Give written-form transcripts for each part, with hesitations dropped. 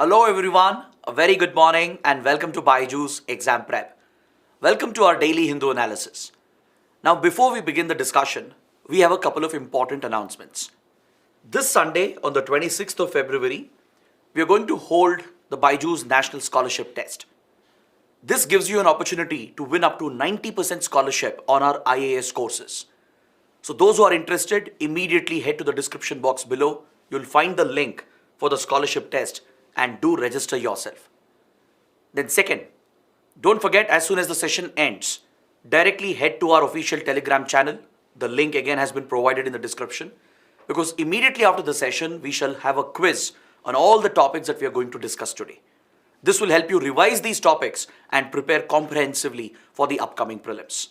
Hello everyone, a very good morning and welcome to BYJU'S Exam Prep. Welcome to our daily Hindu analysis. Now before we begin the discussion, we have a couple of important announcements. This Sunday on the 26th of February, we are going to hold the BYJU'S National Scholarship Test. This gives you an opportunity to win up to 90% scholarship on our IAS courses. So those who are interested, immediately head to the description box below. You'll find the link for the scholarship test and do register yourself. Then second, don't forget, as soon as the session ends, directly head to our official Telegram channel. The link again has been provided in the description, because immediately after the session, we shall have a quiz on all the topics that we are going to discuss today. This will help you revise these topics and prepare comprehensively for the upcoming prelims.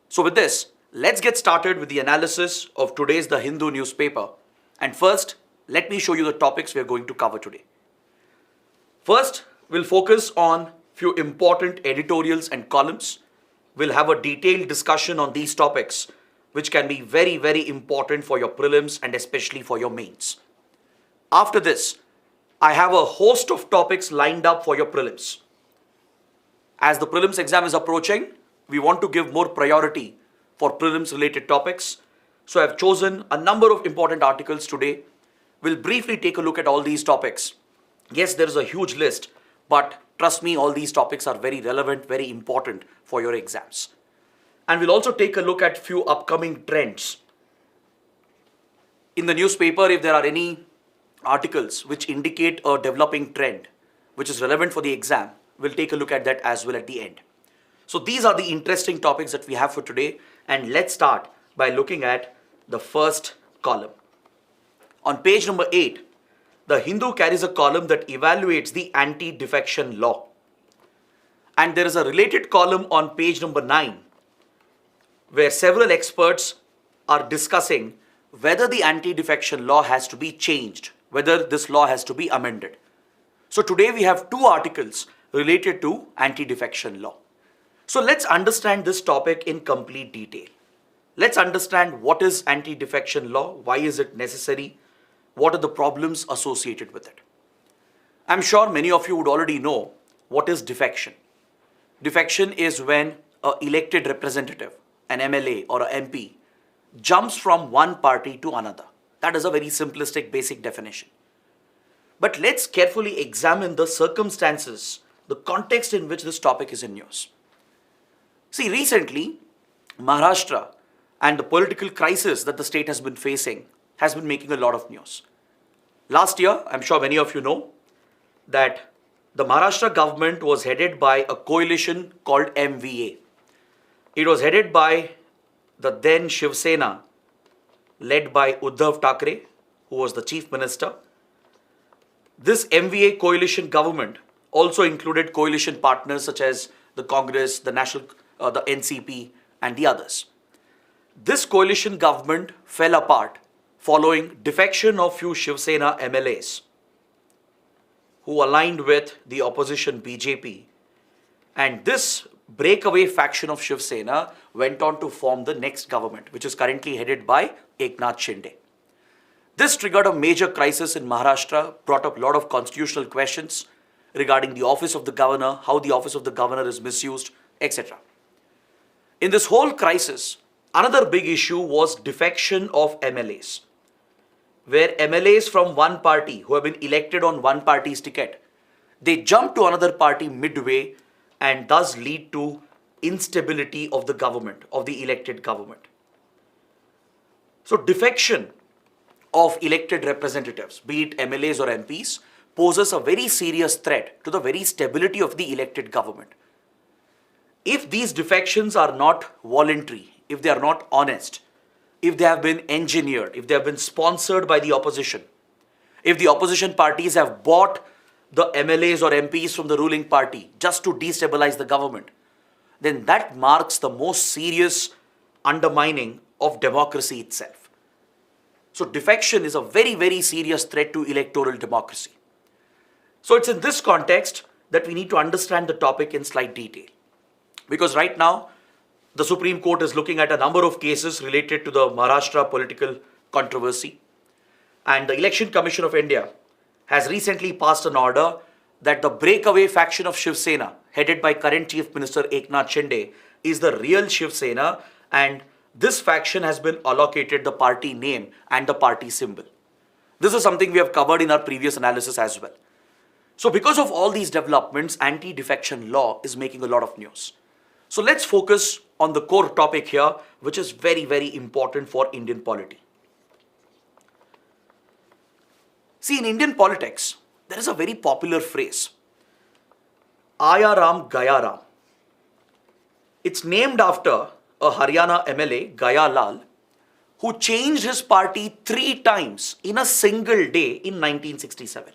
So with this, let's get started with the analysis of today's The Hindu newspaper. And first, let me show you the topics we are going to cover today. First, we'll focus on few important editorials and columns. We'll have a detailed discussion on these topics, which can be very, very important for your prelims and especially for your mains. After this, I have a host of topics lined up for your prelims. As the prelims exam is approaching, we want to give more priority for prelims related topics. So I've chosen a number of important articles today. We'll briefly take a look at all these topics. Yes, there is a huge list, but trust me, all these topics are very relevant, very important for your exams. And we'll also take a look at few upcoming trends. In the newspaper, if there are any articles which indicate a developing trend, which is relevant for the exam, we'll take a look at that as well at the end. So these are the interesting topics that we have for today. And let's start by looking at the first column. On page number 8, the Hindu carries a column that evaluates the Anti-defection Law. And there is a related column on page number 9, where several experts are discussing whether the Anti-defection Law has to be changed, whether this law has to be amended. So today we have two articles related to Anti-defection Law. So let's understand this topic in complete detail. Let's understand what is Anti-defection Law, why is it necessary, what are the problems associated with it. I'm sure many of you would already know what is defection. Defection is when an elected representative, an MLA or an MP, jumps from one party to another. That is a very simplistic, basic definition. But let's carefully examine the circumstances, the context in which this topic is in news. See, recently, Maharashtra and the political crisis that the state has been facing has been making a lot of news. Last year, I'm sure many of you know that the Maharashtra government was headed by a coalition called MVA. It was headed by the then Shiv Sena, led by Uddhav Thackeray, who was the chief minister. This MVA coalition government also included coalition partners such as the Congress, the NCP, and the others. This coalition government fell apart following defection of few Shiv Sena MLAs who aligned with the opposition BJP. And this breakaway faction of Shiv Sena went on to form the next government, which is currently headed by Eknath Shinde. This triggered a major crisis in Maharashtra, brought up a lot of constitutional questions regarding the office of the governor, how the office of the governor is misused, etc. In this whole crisis, another big issue was defection of MLAs, where MLAs from one party who have been elected on one party's ticket, they jump to another party midway and thus lead to instability of the government, of the elected government. So defection of elected representatives, be it MLAs or MPs, poses a very serious threat to the very stability of the elected government. If these defections are not voluntary, if they are not honest, if they have been engineered, if they have been sponsored by the opposition, if the opposition parties have bought the MLAs or MPs from the ruling party just to destabilize the government, then that marks the most serious undermining of democracy itself. So defection is a very, very serious threat to electoral democracy. So it's in this context that we need to understand the topic in slight detail. Because right now, the Supreme Court is looking at a number of cases related to the Maharashtra political controversy. And the Election Commission of India has recently passed an order that the breakaway faction of Shiv Sena, headed by current Chief Minister Eknath Shinde, is the real Shiv Sena, and this faction has been allocated the party name and the party symbol. This is something we have covered in our previous analysis as well. So because of all these developments, anti-defection law is making a lot of news. So let's focus on the core topic here, which is very, very important for Indian polity. See, in Indian politics, there is a very popular phrase, Aya Ram, Gaya Ram. It's named after a Haryana MLA, Gaya Lal, who changed his party 3 times in a single day in 1967.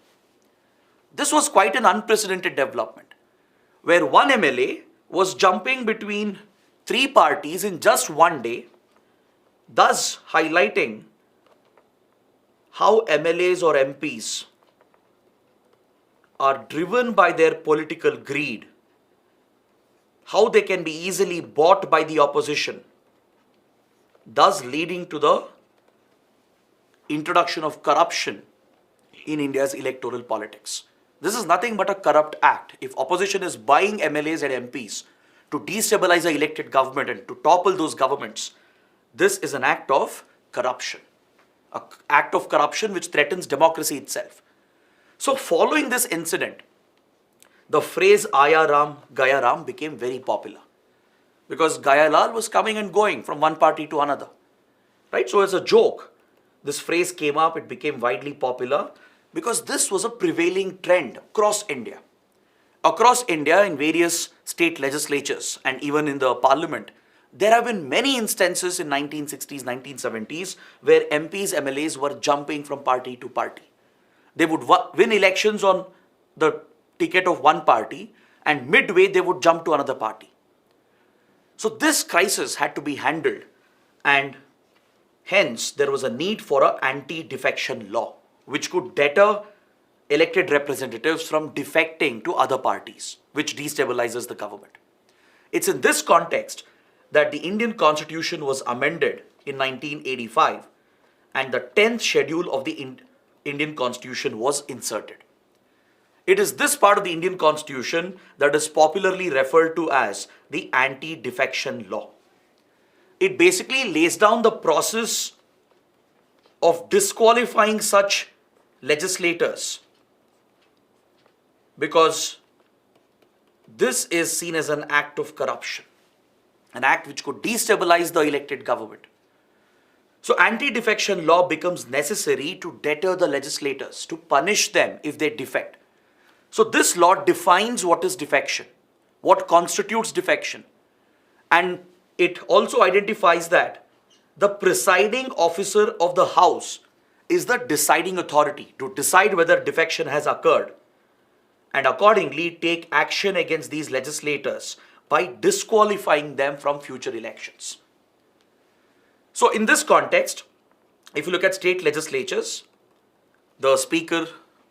This was quite an unprecedented development, where one MLA was jumping between 3 parties in just one day, thus highlighting how MLAs or MPs are driven by their political greed, how they can be easily bought by the opposition, thus leading to the introduction of corruption in India's electoral politics. This is nothing but a corrupt act. If opposition is buying MLAs and MPs to destabilize the elected government and to topple those governments, this is an act of corruption. An act of corruption which threatens democracy itself. So following this incident, the phrase Aya Ram, Gaya Ram became very popular, because Gaya Lal was coming and going from one party to another. Right? So as a joke, this phrase came up, it became widely popular, because this was a prevailing trend across India. Across India, in various state legislatures and even in the parliament, there have been many instances in 1960s, 1970s where MPs, MLAs were jumping from party to party. They would win elections on the ticket of one party, and midway they would jump to another party. So this crisis had to be handled, and hence there was a need for an anti-defection law, which could deter elected representatives from defecting to other parties, which destabilizes the government. It's in this context that the Indian Constitution was amended in 1985, and the 10th schedule of the Indian Constitution was inserted. It is this part of the Indian Constitution that is popularly referred to as the Anti-defection Law. It basically lays down the process of disqualifying such legislators, because this is seen as an act of corruption, an act which could destabilize the elected government. So anti-defection law becomes necessary to deter the legislators, to punish them if they defect. So this law defines what is defection, what constitutes defection, and it also identifies that the presiding officer of the House is the deciding authority to decide whether defection has occurred, and accordingly take action against these legislators by disqualifying them from future elections. So in this context, if you look at state legislatures, the speaker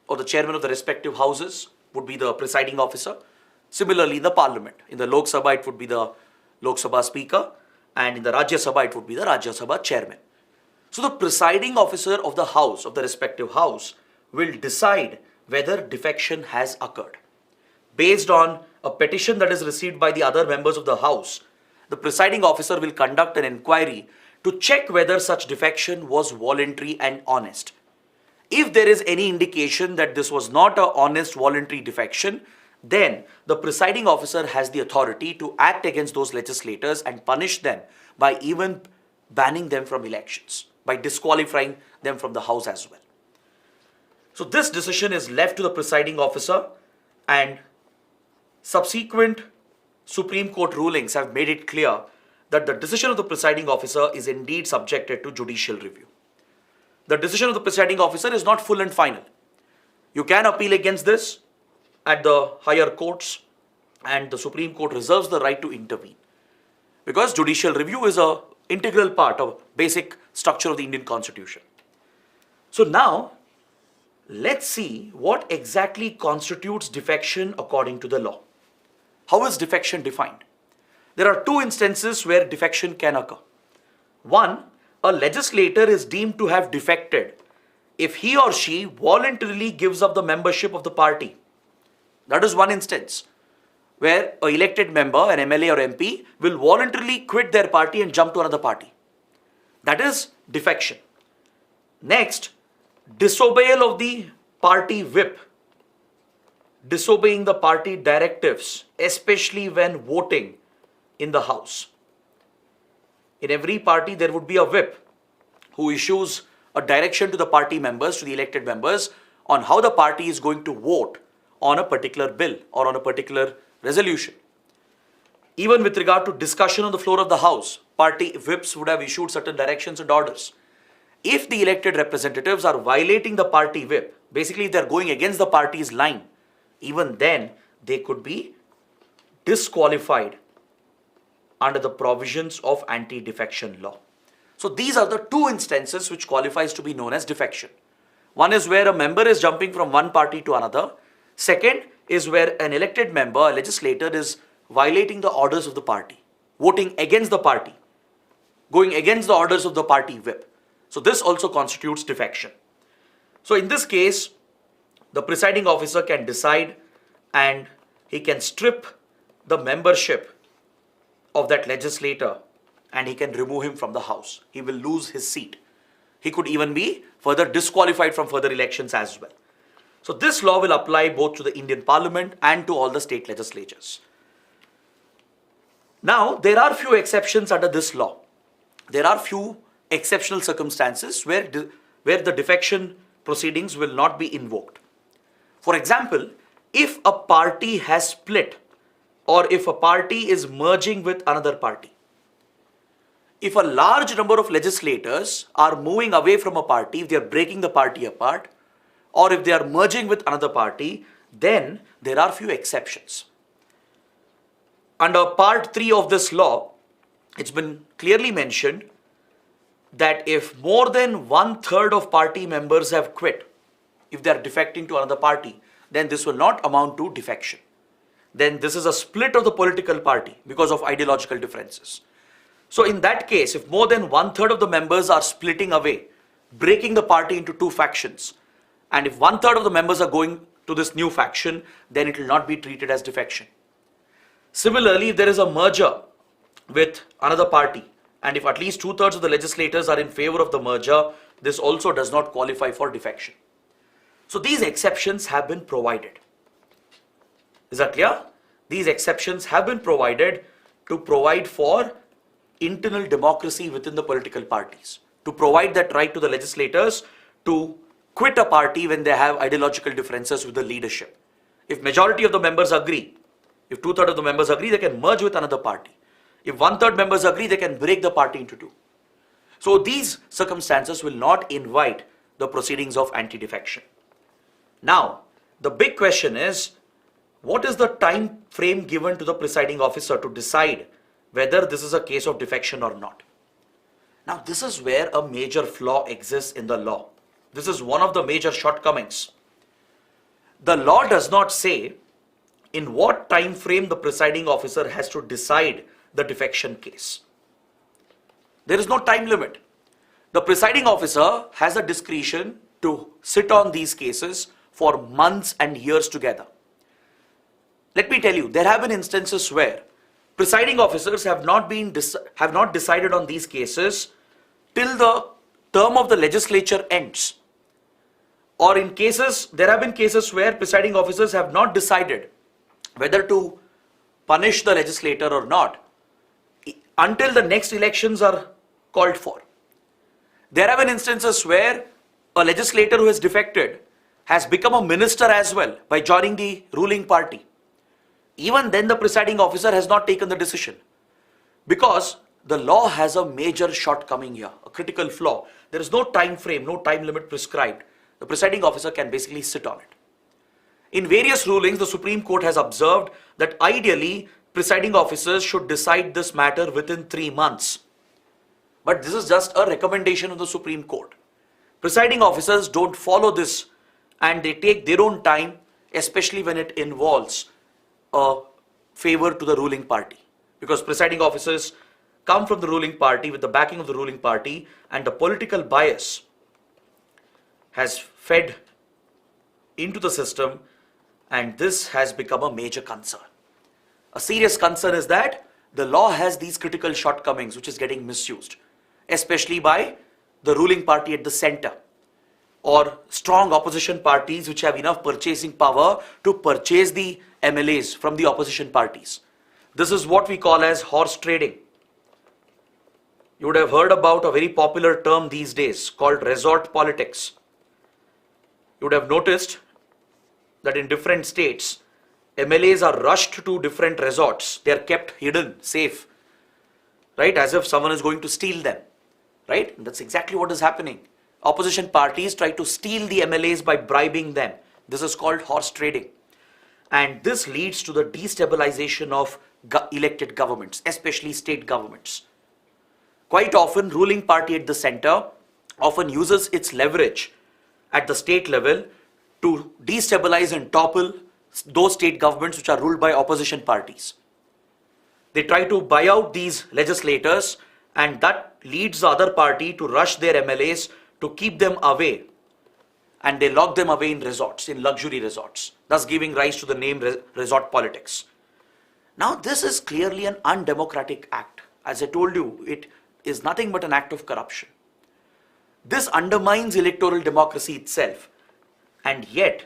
or the chairman of the respective houses would be the presiding officer. Similarly, in the parliament, in the Lok Sabha, it would be the Lok Sabha speaker, and in the Rajya Sabha, it would be the Rajya Sabha chairman. So the presiding officer of the house, of the respective house, will decide whether defection has occurred. Based on a petition that is received by the other members of the house, the presiding officer will conduct an inquiry to check whether such defection was voluntary and honest. If there is any indication that this was not an honest voluntary defection, then the presiding officer has the authority to act against those legislators and punish them by even banning them from elections, by disqualifying them from the house as well. So this decision is left to the presiding officer, and subsequent Supreme Court rulings have made it clear that the decision of the presiding officer is indeed subjected to judicial review. The decision of the presiding officer is not full and final. You can appeal against this at the higher courts, and the Supreme Court reserves the right to intervene, because judicial review is an integral part of basic structure of the Indian Constitution. So now, let's see what exactly constitutes defection according to the law. How is defection defined? There are 2 instances where defection can occur. One, a legislator is deemed to have defected if he or she voluntarily gives up the membership of the party. That is one instance where an elected member, an MLA or MP, will voluntarily quit their party and jump to another party. That is defection. Next, disobeyal of the party whip. Disobeying the party directives, especially when voting in the house. In every party, there would be a whip who issues a direction to the party members, to the elected members, on how the party is going to vote on a particular bill or on a particular resolution. Even with regard to discussion on the floor of the house, party whips would have issued certain directions and orders. If the elected representatives are violating the party whip, basically they're going against the party's line, even then they could be disqualified under the provisions of anti-defection law. So these are the two instances which qualifies to be known as defection. One is where a member is jumping from one party to another. Second is where an elected member, a legislator, is violating the orders of the party, voting against the party, going against the orders of the party whip. So this also constitutes defection. So in this case, the presiding officer can decide and he can strip the membership of that legislator and he can remove him from the house. He will lose his seat. He could even be further disqualified from further elections as well. So this law will apply both to the Indian Parliament and to all the state legislatures. Now, there are few exceptions under this law. There are few exceptional circumstances where the defection proceedings will not be invoked. For example, if a party has split or if a party is merging with another party. If a large number of legislators are moving away from a party, if they are breaking the party apart, or if they are merging with another party, then there are few exceptions. Under part 3 of this law, it's been clearly mentioned that if more than 1/3 of party members have quit, if they are defecting to another party, then this will not amount to defection. Then this is a split of the political party because of ideological differences. So in that case, if more than 1/3 of the members are splitting away, breaking the party into two factions, and if 1/3 of the members are going to this new faction, then it will not be treated as defection. Similarly, if there is a merger with another party, and if at least 2/3 of the legislators are in favor of the merger, this also does not qualify for defection. So these exceptions have been provided. Is that clear? These exceptions have been provided to provide for internal democracy within the political parties, to provide that right to the legislators to quit a party when they have ideological differences with the leadership. If majority of the members agree, if 2/3 of the members agree, they can merge with another party. If 1/3 members agree, they can break the party into two. So these circumstances will not invite the proceedings of anti-defection. Now, the big question is, what is the time frame given to the presiding officer to decide whether this is a case of defection or not? Now, this is where a major flaw exists in the law. This is one of the major shortcomings. The law does not say in what time frame the presiding officer has to decide the defection case. There is no time limit. The presiding officer has a discretion to sit on these cases for months and years together. Let me tell you, there have been instances where presiding officers have not decided on these cases till the term of the legislature ends. Or in cases, there have been cases where presiding officers have not decided whether to punish the legislator or not until the next elections are called for. There have been instances where a legislator who has defected has become a minister as well by joining the ruling party. Even then the presiding officer has not taken the decision because the law has a major shortcoming here, a critical flaw. There is no time frame, no time limit prescribed. The presiding officer can basically sit on it. In various rulings, the Supreme Court has observed that ideally presiding officers should decide this matter within 3 months. But this is just a recommendation of the Supreme Court. Presiding officers don't follow this and they take their own time, especially when it involves a favor to the ruling party. Because presiding officers come from the ruling party with the backing of the ruling party, and the political bias has fed into the system, and this has become a major concern. A serious concern is that the law has these critical shortcomings which is getting misused, especially by the ruling party at the center or strong opposition parties which have enough purchasing power to purchase the MLAs from the opposition parties. This is what we call as horse trading. You would have heard about a very popular term these days called resort politics. You would have noticed that in different states, MLAs are rushed to different resorts. They are kept hidden, safe, right? As if someone is going to steal them, right? And that's exactly what is happening. Opposition parties try to steal the MLAs by bribing them. This is called horse trading. And this leads to the destabilization of elected governments, especially state governments. Quite often, ruling party at the center often uses its leverage at the state level to destabilize and topple those state governments which are ruled by opposition parties. They try to buy out these legislators, and that leads the other party to rush their MLAs to keep them away, and they lock them away in resorts, in luxury resorts, thus giving rise to the name resort politics. Now, this is clearly an undemocratic act. As I told you, it is nothing but an act of corruption. This undermines electoral democracy itself, and yet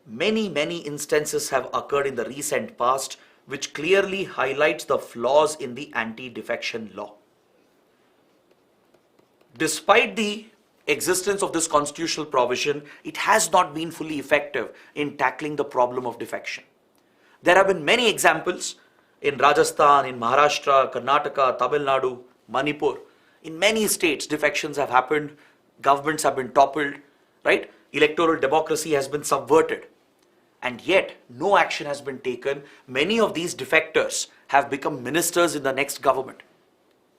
many instances have occurred in the recent past which clearly highlights the flaws in the anti-defection law. Despite the existence of this constitutional provision, it has not been fully effective in tackling the problem of defection. There have been many examples in Rajasthan, in Maharashtra, Karnataka, Tamil Nadu, Manipur. In many states, defections have happened, governments have been toppled, right? Electoral democracy has been subverted. And yet, no action has been taken. Many of these defectors have become ministers in the next government.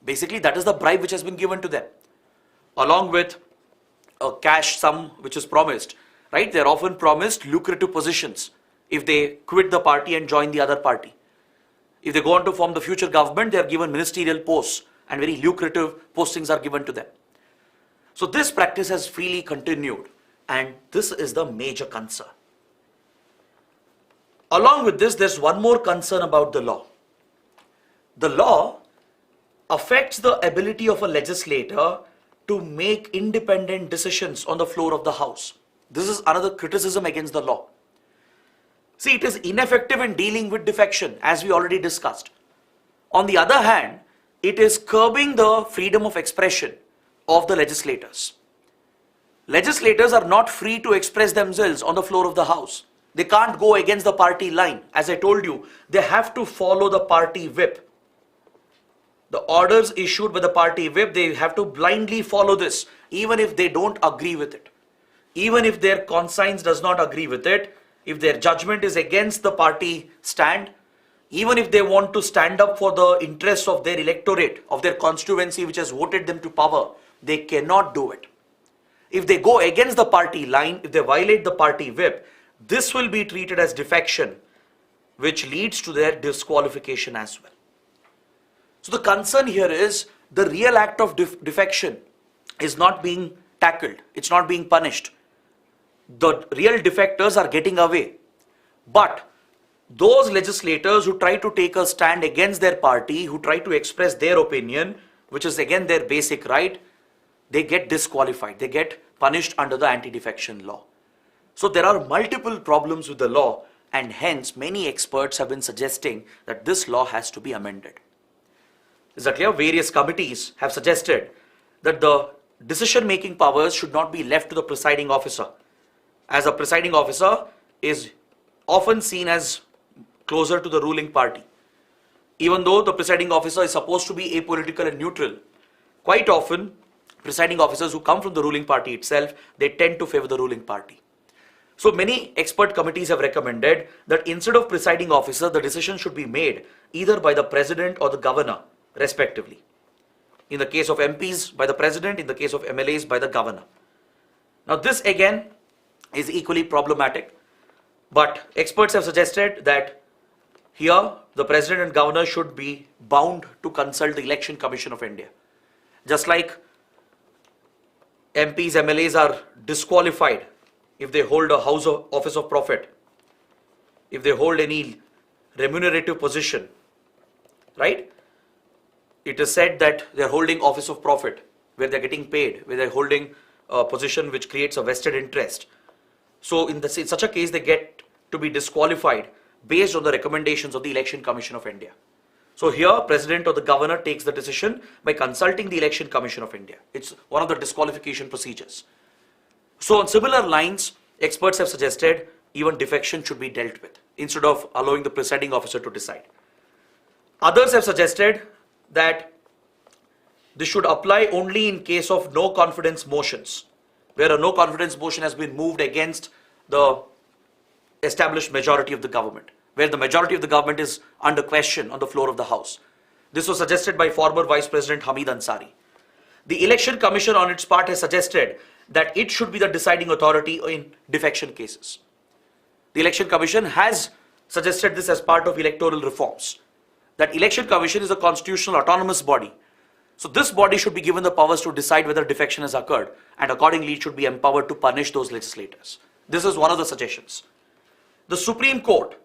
Basically, that is the bribe which has been given to them, along with a cash sum which is promised, right? They're often promised lucrative positions if they quit the party and join the other party. If they go on to form the future government, they are given ministerial posts and very lucrative postings are given to them. So this practice has freely continued, and this is the major concern. Along with this, there's one more concern about the law. The law affects the ability of a legislator to make independent decisions on the floor of the House. This is another criticism against the law. See, it is ineffective in dealing with defection, as we already discussed. On the other hand, it is curbing the freedom of expression of the legislators. Legislators are not free to express themselves on the floor of the House. They can't go against the party line. As I told you, they have to follow the party whip. The orders issued by the party whip, they have to blindly follow this, even if they don't agree with it. Even if their conscience does not agree with it, if their judgment is against the party stand, even if they want to stand up for the interests of their electorate, of their constituency which has voted them to power, they cannot do it. If they go against the party line, if they violate the party whip, this will be treated as defection, which leads to their disqualification as well. So the concern here is the real act of defection is not being tackled. It's not being punished. The real defectors are getting away. But those legislators who try to take a stand against their party, who try to express their opinion, which is again their basic right, they get disqualified. They get punished under the anti-defection law. So there are multiple problems with the law, and hence many experts have been suggesting that this law has to be amended. Is that clear? Various committees have suggested that the decision-making powers should not be left to the presiding officer, as a presiding officer is often seen as closer to the ruling party. Even though the presiding officer is supposed to be apolitical and neutral, quite often presiding officers who come from the ruling party itself, they tend to favor the ruling party. So many expert committees have recommended that instead of presiding officer, the decision should be made either by the president or the governor, respectively. In the case of MPs, by the president; in the case of MLAs, by the governor. Now this again is equally problematic, but experts have suggested that here the president and governor should be bound to consult the Election Commission of India. Just like MPs, MLAs are disqualified if they hold a office of profit, if they hold any remunerative position, right? It is said that they're holding office of profit, where they're getting paid, where they're holding a position which creates a vested interest. So in such a case, they get to be disqualified based on the recommendations of the Election Commission of India. So here, President or the Governor takes the decision by consulting the Election Commission of India. It's one of the disqualification procedures. So on similar lines, experts have suggested even defection should be dealt with instead of allowing the presiding officer to decide. Others have suggested that this should apply only in case of no confidence motions, where a no confidence motion has been moved against the established majority of the government, where the majority of the government is under question on the floor of the House. This was suggested by former Vice President Hamid Ansari. The Election Commission on its part has suggested that it should be the deciding authority in defection cases. The Election Commission has suggested this as part of electoral reforms. That Election Commission is a constitutional autonomous body. So this body should be given the powers to decide whether defection has occurred, and accordingly it should be empowered to punish those legislators. This is one of the suggestions. The Supreme Court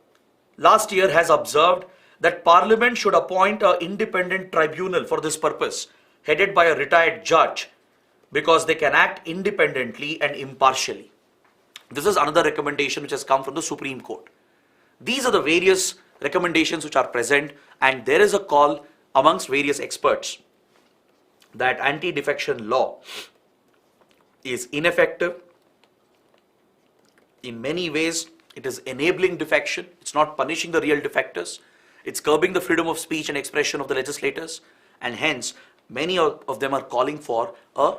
last year has observed that Parliament should appoint an independent tribunal for this purpose, headed by a retired judge, because they can act independently and impartially. This is another recommendation which has come from the Supreme Court. These are the various recommendations which are present, and there is a call amongst various experts that anti-defection law is ineffective. In many ways, it is enabling defection. It's not punishing the real defectors. It's curbing the freedom of speech and expression of the legislators, and hence many of them are calling for a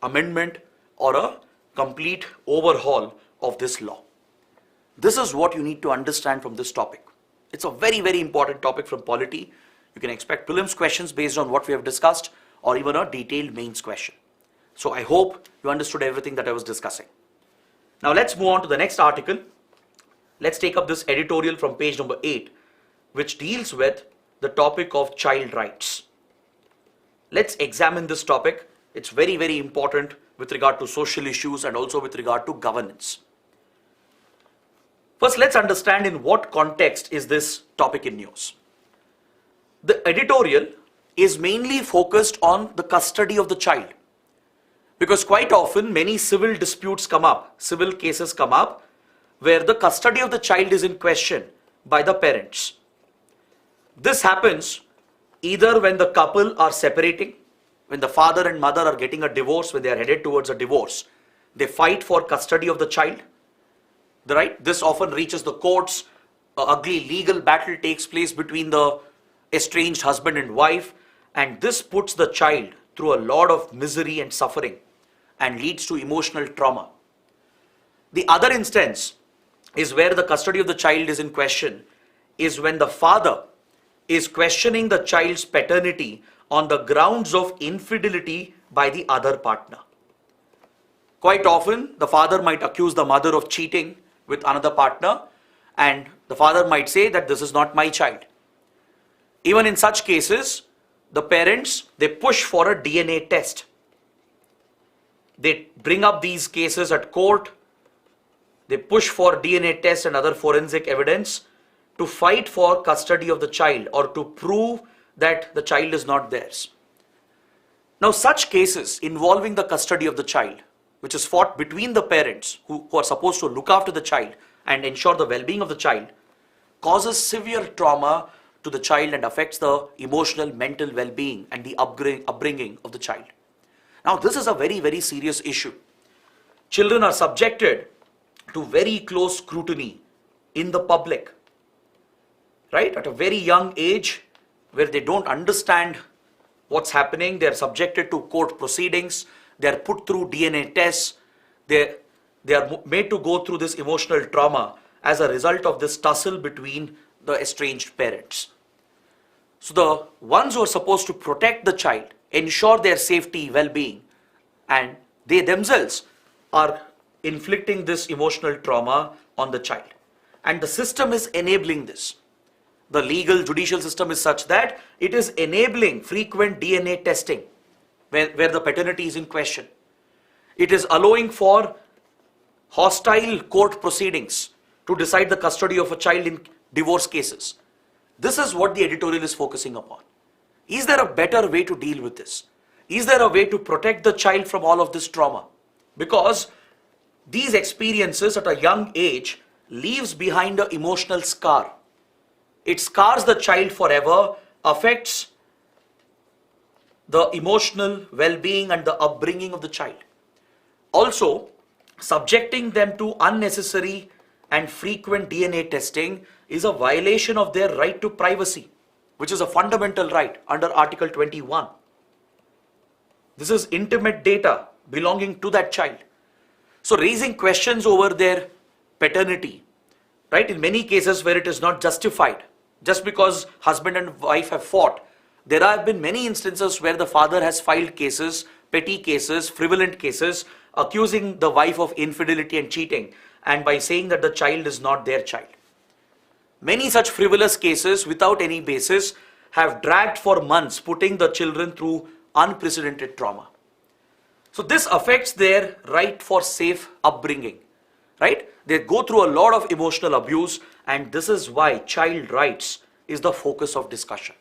amendment or a complete overhaul of this law. This is what you need to understand from this topic. It's a very, very important topic from polity. You can expect prelims questions based on what we have discussed, or even a detailed mains question. So I hope you understood everything that I was discussing. Now let's move on to the next article. Let's take up this editorial from page number 8, which deals with the topic of child rights. Let's examine this topic. It's very, very important with regard to social issues and also with regard to governance. First, let's understand in what context is this topic in news. The editorial is mainly focused on the custody of the child, because quite often many civil disputes come up, civil cases come up, where the custody of the child is in question by the parents. This happens either when the couple are separating, when the father and mother are getting a divorce, when they are headed towards a divorce, they fight for custody of the child. Right? This often reaches the courts. An ugly legal battle takes place between the estranged husband and wife, and this puts the child through a lot of misery and suffering and leads to emotional trauma. The other instance is where the custody of the child is in question, is when the father is questioning the child's paternity on the grounds of infidelity by the other partner. Quite often, the father might accuse the mother of cheating with another partner, and the father might say that this is not my child. Even in such cases, the parents, they push for a DNA test. They bring up these cases at court. They push for DNA tests and other forensic evidence to fight for custody of the child or to prove that the child is not theirs. Now, such cases involving the custody of the child, which is fought between the parents who are supposed to look after the child and ensure the well-being of the child, causes severe trauma to the child and affects the emotional, mental well-being and the upbringing of the child. Now, this is a very, very serious issue. Children are subjected to very close scrutiny in the public, right? At a very young age, where they don't understand what's happening, they're subjected to court proceedings, they're put through DNA tests, they are made to go through this emotional trauma as a result of this tussle between the estranged parents. So the ones who are supposed to protect the child, ensure their safety, well-being, and they themselves are inflicting this emotional trauma on the child. And the system is enabling this. The legal judicial system is such that it is enabling frequent DNA testing where the paternity is in question. It is allowing for hostile court proceedings to decide the custody of a child in divorce cases. This is what the editorial is focusing upon. Is there a better way to deal with this? Is there a way to protect the child from all of this trauma? Because these experiences at a young age leaves behind an emotional scar. It scars the child forever, affects the emotional well-being and the upbringing of the child. Also, subjecting them to unnecessary and frequent DNA testing is a violation of their right to privacy, which is a fundamental right under Article 21. This is intimate data belonging to that child. So raising questions over their paternity, right, in many cases where it is not justified, just because husband and wife have fought, there have been many instances where the father has filed cases, petty cases, frivolent cases, accusing the wife of infidelity and cheating, and by saying that the child is not their child. Many such frivolous cases without any basis have dragged for months, putting the children through unprecedented trauma. So this affects their right for safe upbringing, right? They go through a lot of emotional abuse, and this is why child rights is the focus of discussion.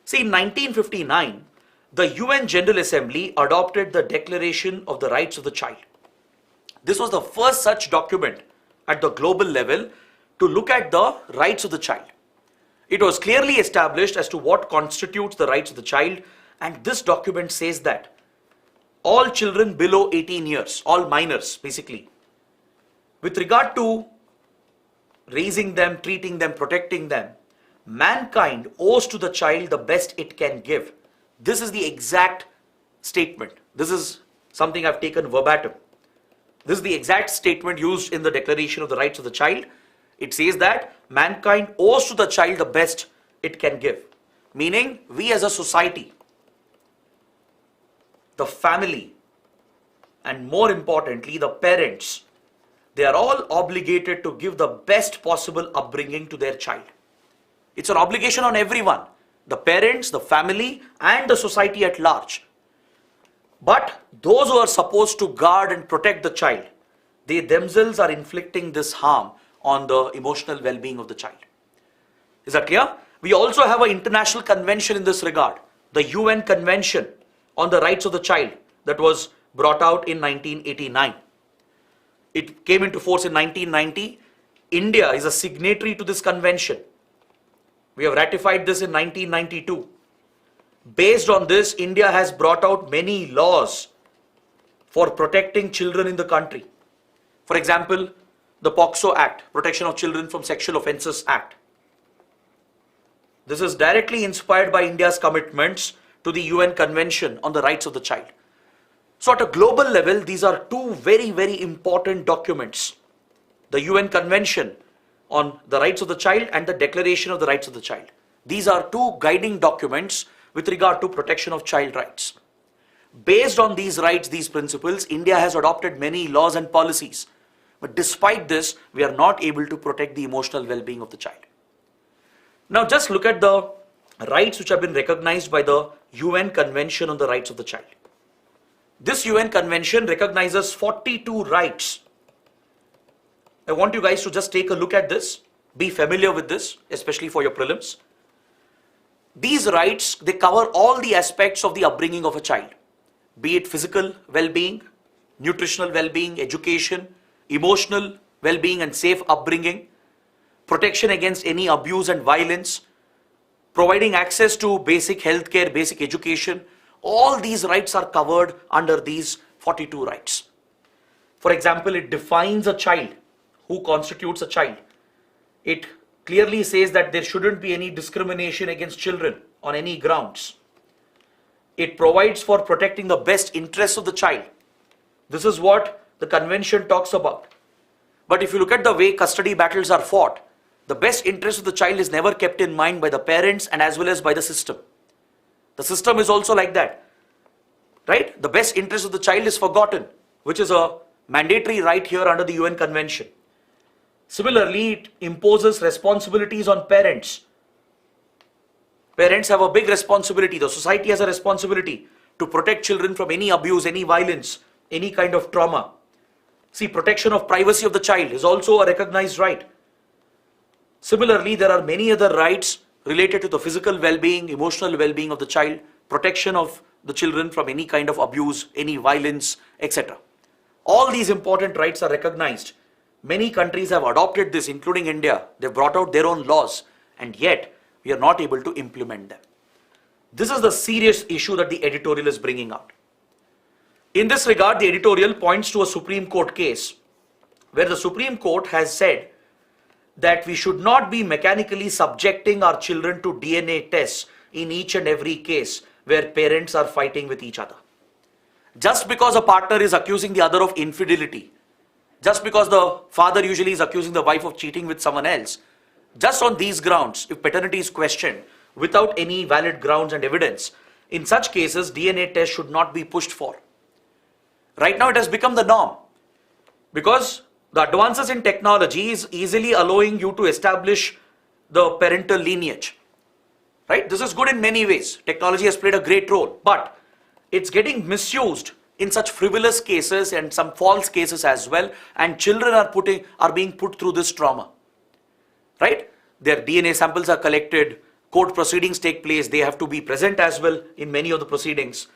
See, in 1959, the UN General Assembly adopted the Declaration of the Rights of the Child. This was the first such document at the global level to look at the rights of the child. It was clearly established as to what constitutes the rights of the child, and this document says that all children below 18 years, all minors basically, with regard to raising them, treating them, protecting them, mankind owes to the child the best it can give. This is the exact statement. This is something I've taken verbatim. This is the exact statement used in the Declaration of the Rights of the Child. It says that mankind owes to the child the best it can give. Meaning, we as a society, the family, and more importantly, the parents, they are all obligated to give the best possible upbringing to their child. It's an obligation on everyone, the parents, the family, and the society at large. But those who are supposed to guard and protect the child, they themselves are inflicting this harm on the emotional well-being of the child. Is that clear? We also have an international convention in this regard, the UN Convention on the Rights of the Child, that was brought out in 1989. It came into force in 1990. India is a signatory to this convention. We have ratified this in 1992. Based on this, India has brought out many laws for protecting children in the country. For example, the POCSO Act, Protection of Children from Sexual Offences Act. This is directly inspired by India's commitments to the UN Convention on the Rights of the Child. So at a global level, these are two very, very important documents. The UN Convention on the Rights of the Child and the Declaration of the Rights of the Child. These are two guiding documents with regard to protection of child rights. Based on these rights, these principles, India has adopted many laws and policies. But despite this, we are not able to protect the emotional well-being of the child. Now just look at the rights which have been recognized by the UN Convention on the Rights of the Child. This UN Convention recognizes 42 rights. I want you guys to just take a look at this, be familiar with this, especially for your prelims. These rights, they cover all the aspects of the upbringing of a child, be it physical well-being, nutritional well-being, education, emotional well-being and safe upbringing, protection against any abuse and violence, providing access to basic healthcare, basic education. All these rights are covered under these 42 rights. For example, it defines a child, who constitutes a child. It clearly says that there shouldn't be any discrimination against children on any grounds. It provides for protecting the best interests of the child. This is what the convention talks about. But if you look at the way custody battles are fought, the best interest of the child is never kept in mind by the parents and as well as by the system. The system is also like that, right? The best interest of the child is forgotten, which is a mandatory right here under the UN Convention. Similarly, it imposes responsibilities on parents. Parents have a big responsibility. The society has a responsibility to protect children from any abuse, any violence, any kind of trauma. See, protection of privacy of the child is also a recognized right. Similarly, there are many other rights related to the physical well-being, emotional well-being of the child, protection of the children from any kind of abuse, any violence, etc. All these important rights are recognized. Many countries have adopted this, including India. They've brought out their own laws, and yet we are not able to implement them. This is the serious issue that the editorial is bringing out. In this regard, the editorial points to a Supreme Court case where the Supreme Court has said that we should not be mechanically subjecting our children to DNA tests in each and every case where parents are fighting with each other. Just because a partner is accusing the other of infidelity, just because the father usually is accusing the wife of cheating with someone else, just on these grounds, if paternity is questioned without any valid grounds and evidence, in such cases, DNA tests should not be pushed for. Right now, it has become the norm because the advances in technology is easily allowing you to establish the parental lineage. Right? This is good in many ways. Technology has played a great role, but it's getting misused in such frivolous cases and some false cases as well, and children are being put through this trauma. Right? Their DNA samples are collected, court proceedings take place, they have to be present as well in many of the proceedings.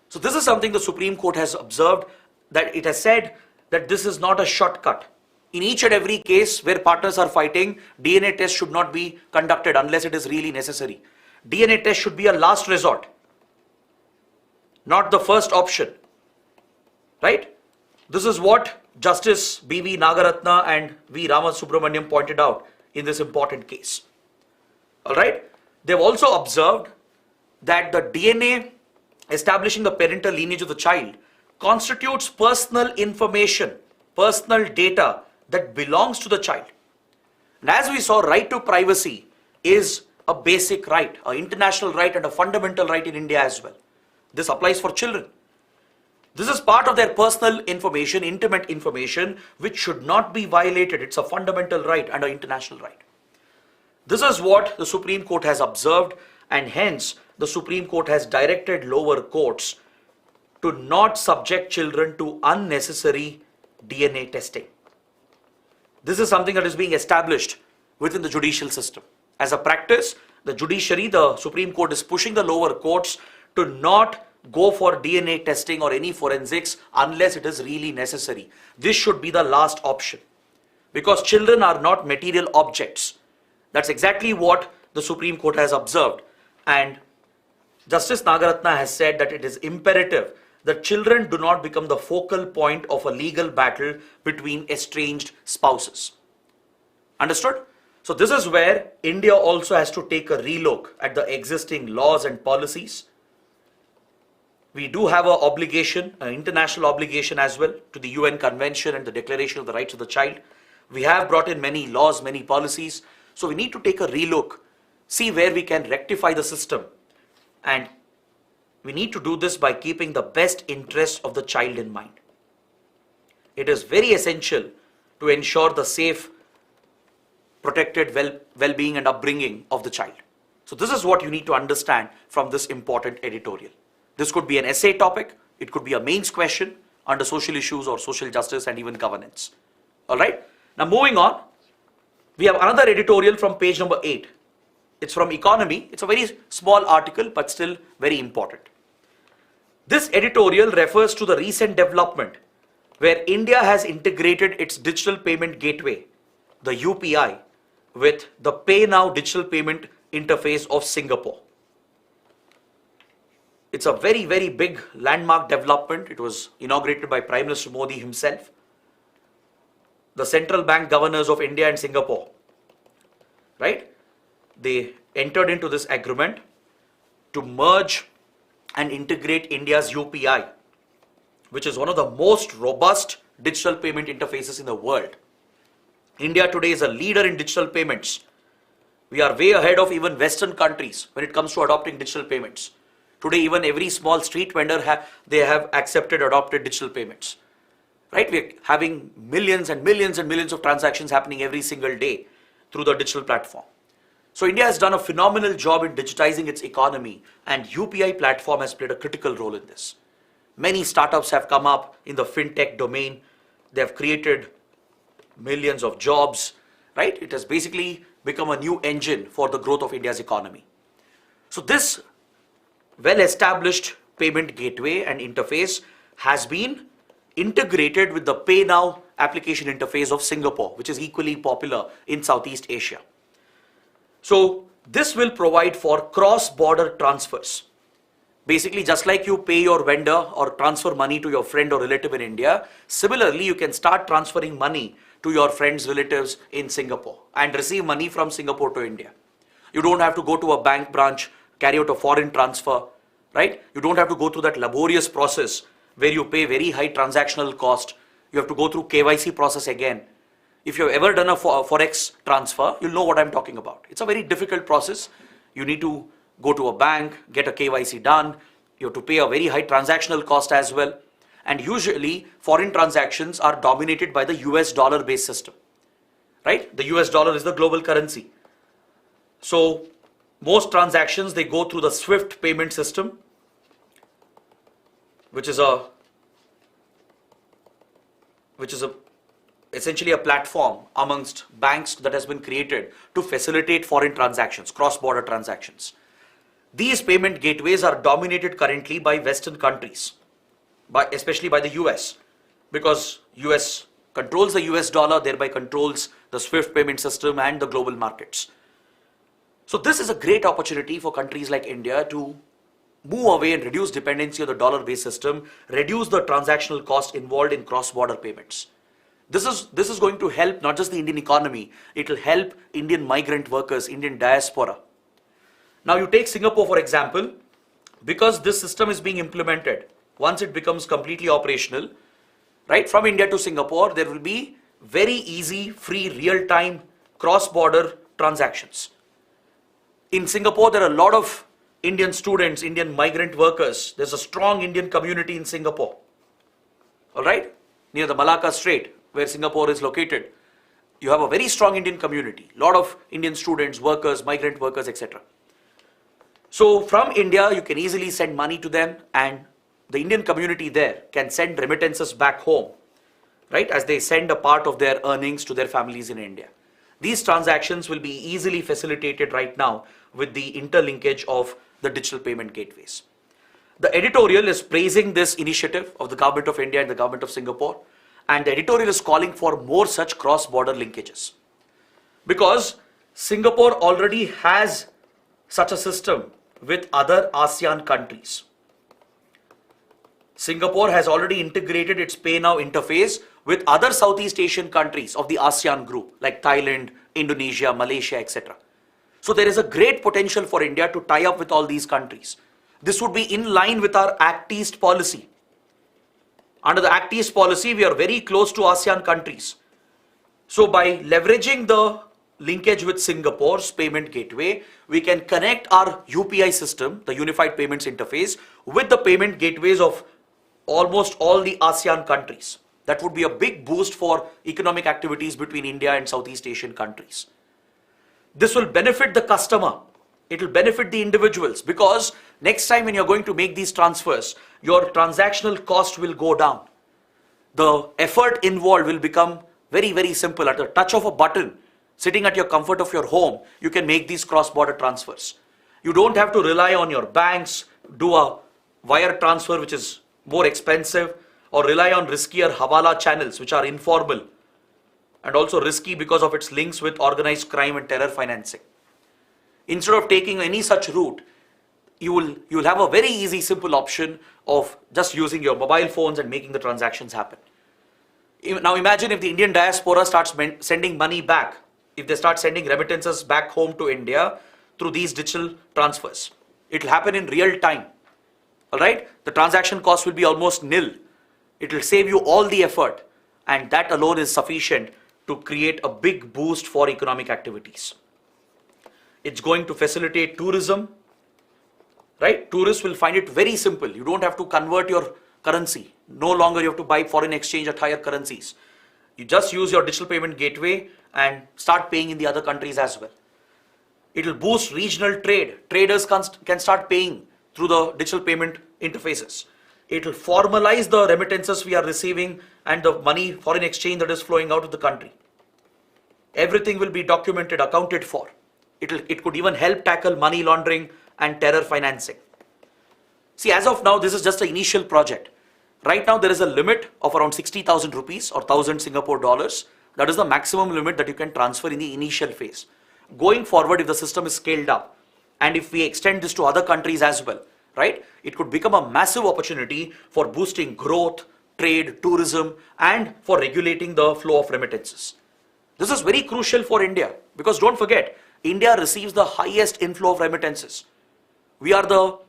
So this is something the Supreme Court has observed, that it has said that this is not a shortcut. In each and every case where partners are fighting, DNA tests should not be conducted unless it is really necessary. DNA test should be a last resort, not the first option. Right? This is what Justice B.V. Nagaratna and V. Ramasubramaniam pointed out in this important case. Alright? They've also observed that the DNA establishing the parental lineage of the child constitutes personal information, personal data that belongs to the child. And as we saw, right to privacy is a basic right, an international right and a fundamental right in India as well. This applies for children. This is part of their personal information, intimate information, which should not be violated. It's a fundamental right and an international right. This is what the Supreme Court has observed, and hence the Supreme Court has directed lower courts to not subject children to unnecessary DNA testing. This is something that is being established within the judicial system. As a practice, the judiciary, the Supreme Court is pushing the lower courts to not go for DNA testing or any forensics unless it is really necessary. This should be the last option because children are not material objects. That's exactly what the Supreme Court has observed, and Justice Nagaratna has said that it is imperative that children do not become the focal point of a legal battle between estranged spouses. Understood? So this is where India also has to take a relook at the existing laws and policies. We do have an obligation, an international obligation as well, to the UN Convention and the Declaration of the Rights of the Child. We have brought in many laws, many policies. So we need to take a relook, see where we can rectify the system. And we need to do this by keeping the best interests of the child in mind. It is very essential to ensure the safe, protected well-being and upbringing of the child. So this is what you need to understand from this important editorial. This could be an essay topic, it could be a mains question under social issues or social justice and even governance. Alright, now moving on, we have another editorial from page number 8. It's from Economy. It's a very small article but still very important. This editorial refers to the recent development where India has integrated its digital payment gateway, the UPI, with the PayNow digital payment interface of Singapore. It's a very, very big landmark development. It was inaugurated by Prime Minister Modi himself. The central bank governors of India and Singapore, right? They entered into this agreement to merge and integrate India's UPI, which is one of the most robust digital payment interfaces in the world. India today is a leader in digital payments. We are way ahead of even Western countries when it comes to adopting digital payments. Today, even every small street vendor they have adopted digital payments. Right? We're having millions and millions and millions of transactions happening every single day through the digital platform. So India has done a phenomenal job in digitizing its economy, and UPI platform has played a critical role in this. Many startups have come up in the fintech domain. They have created millions of jobs, right? It has basically become a new engine for the growth of India's economy. So this well-established payment gateway and interface has been integrated with the PayNow application interface of Singapore, which is equally popular in Southeast Asia. So this will provide for cross-border transfers. Basically, just like you pay your vendor or transfer money to your friend or relative in India, similarly, you can start transferring money to your friends, relatives in Singapore and receive money from Singapore to India. You don't have to go to a bank branch, carry out a foreign transfer, right? You don't have to go through that laborious process where you pay very high transactional cost. You have to go through KYC process again. If you've ever done a forex transfer, you'll know what I'm talking about. It's a very difficult process. You need to go to a bank, get a KYC done. You have to pay a very high transactional cost as well. And usually foreign transactions are dominated by the US dollar based system, right? The US dollar is the global currency. So most transactions, they go through the SWIFT payment system, which is essentially a platform amongst banks that has been created to facilitate foreign transactions, cross-border transactions. These payment gateways are dominated currently by Western countries, especially by the US, because US controls the US dollar, thereby controls the SWIFT payment system and the global markets. So this is a great opportunity for countries like India to move away and reduce dependency on the dollar-based system, reduce the transactional cost involved in cross-border payments. This is going to help not just the Indian economy, it will help Indian migrant workers, Indian diaspora. Now you take Singapore for example, because this system is being implemented, once it becomes completely operational, right, from India to Singapore, there will be very easy, free, real-time cross-border transactions. In Singapore, there are a lot of Indian students, Indian migrant workers. There's a strong Indian community in Singapore, all right, near the Malacca Strait, where Singapore is located. You have a very strong Indian community, a lot of Indian students, workers, migrant workers, etc. So from India, you can easily send money to them, and the Indian community there can send remittances back home, right, as they send a part of their earnings to their families in India. These transactions will be easily facilitated right now with the interlinkage of the digital payment gateways. The editorial is praising this initiative of the Government of India and the Government of Singapore, and the editorial is calling for more such cross-border linkages, because Singapore already has such a system with other ASEAN countries. Singapore has already integrated its PayNow interface with other Southeast Asian countries of the ASEAN group like Thailand, Indonesia, Malaysia, etc. So there is a great potential for India to tie up with all these countries. This would be in line with our Act East policy. Under the Act East policy, we are very close to ASEAN countries. So by leveraging the linkage with Singapore's payment gateway, we can connect our UPI system, the Unified Payments Interface, with the payment gateways of almost all the ASEAN countries. That would be a big boost for economic activities between India and Southeast Asian countries. This will benefit the customer. It will benefit the individuals, because next time when you're going to make these transfers, your transactional cost will go down. The effort involved will become very, very simple. At the touch of a button, sitting at your comfort of your home, you can make these cross-border transfers. You don't have to rely on your banks, do a wire transfer which is more expensive, or rely on riskier Hawala channels which are informal and also risky because of its links with organized crime and terror financing. Instead of taking any such route, you will have a very easy, simple option of just using your mobile phones and making the transactions happen. Now imagine if the Indian diaspora starts sending money back, if they start sending remittances back home to India through these digital transfers. It will happen in real time. All right? The transaction cost will be almost nil. It will save you all the effort, and that alone is sufficient to create a big boost for economic activities. It's going to facilitate tourism, right? Tourists will find it very simple. You don't have to convert your currency. No longer you have to buy foreign exchange at higher currencies. You just use your digital payment gateway and start paying in the other countries as well. It will boost regional trade. Traders can start paying through the digital payment interfaces. It will formalize the remittances we are receiving and the money, foreign exchange that is flowing out of the country. Everything will be documented, accounted for. It could even help tackle money laundering and terror financing. See, as of now, this is just an initial project. Right now, there is a limit of around 60,000 rupees or 1,000 Singapore dollars. That is the maximum limit that you can transfer in the initial phase. Going forward, if the system is scaled up and if we extend this to other countries as well, right, it could become a massive opportunity for boosting growth, trade, tourism, and for regulating the flow of remittances. This is very crucial for India because don't forget, India receives the highest inflow of remittances. We are the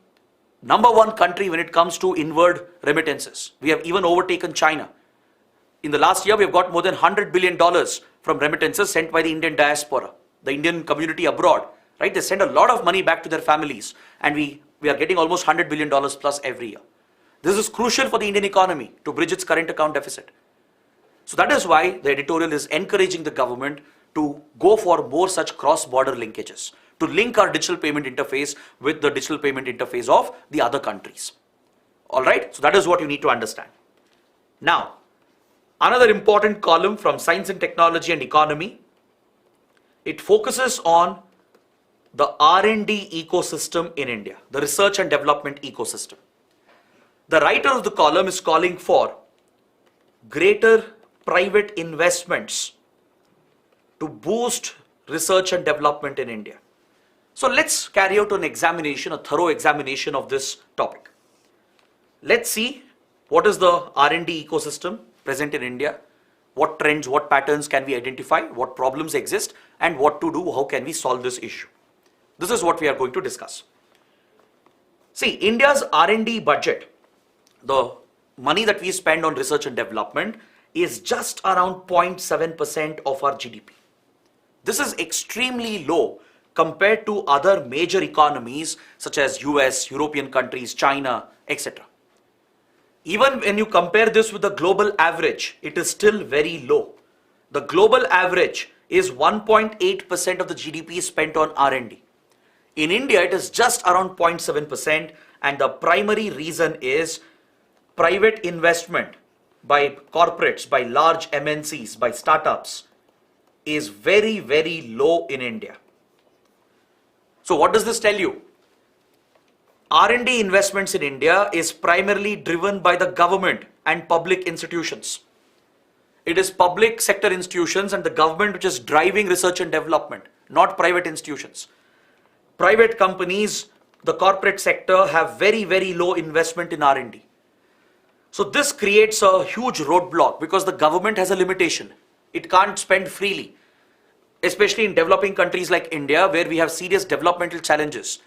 #1 country when it comes to inward remittances. We have even overtaken China. In the last year, we have got more than $100 billion from remittances sent by the Indian diaspora, the Indian community abroad, right? They send a lot of money back to their families, and we are getting almost $100 billion plus every year. This is crucial for the Indian economy to bridge its current account deficit. So that is why the editorial is encouraging the government to go for more such cross-border linkages, to link our digital payment interface with the digital payment interface of the other countries. All right, so that is what you need to understand. Now, another important column from Science and Technology and Economy, it focuses on the R&D ecosystem in India, the research and development ecosystem. The writer of the column is calling for greater private investments to boost research and development in India. So let's carry out an examination, a thorough examination of this topic. Let's see what is the R&D ecosystem present in India, what trends, what patterns can we identify, what problems exist, and what to do, how can we solve this issue. This is what we are going to discuss. See, India's R&D budget, the money that we spend on research and development, is just around 0.7% of our GDP. This is extremely low compared to other major economies such as US, European countries, China, etc. Even when you compare this with the global average, it is still very low. The global average is 1.8% of the GDP spent on R&D. In India, it is just around 0.7%, and the primary reason is private investment by corporates, by large MNCs, by startups is very, very low in India. So what does this tell you? R&D investments in India is primarily driven by the government and public institutions. It is public sector institutions and the government which is driving research and development, not private institutions. Private companies, the corporate sector have very, very low investment in R&D. So this creates a huge roadblock because the government has a limitation. It can't spend freely, especially in developing countries like India, where we have serious developmental challenges,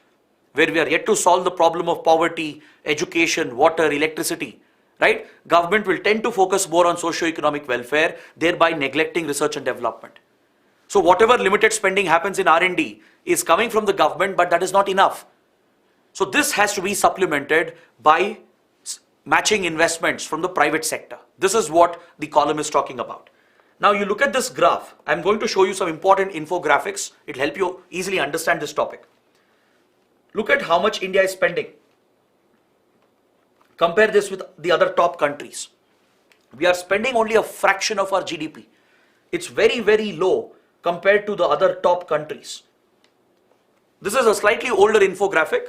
where we are yet to solve the problem of poverty, education, water, electricity, right? Government will tend to focus more on socio-economic welfare, thereby neglecting research and development. So whatever limited spending happens in R&D is coming from the government, but that is not enough. So this has to be supplemented by matching investments from the private sector. This is what the column is talking about. Now you look at this graph. I'm going to show you some important infographics. It'll help you easily understand this topic. Look at how much India is spending. Compare this with the other top countries. We are spending only a fraction of our GDP. It's very, very low compared to the other top countries. This is a slightly older infographic.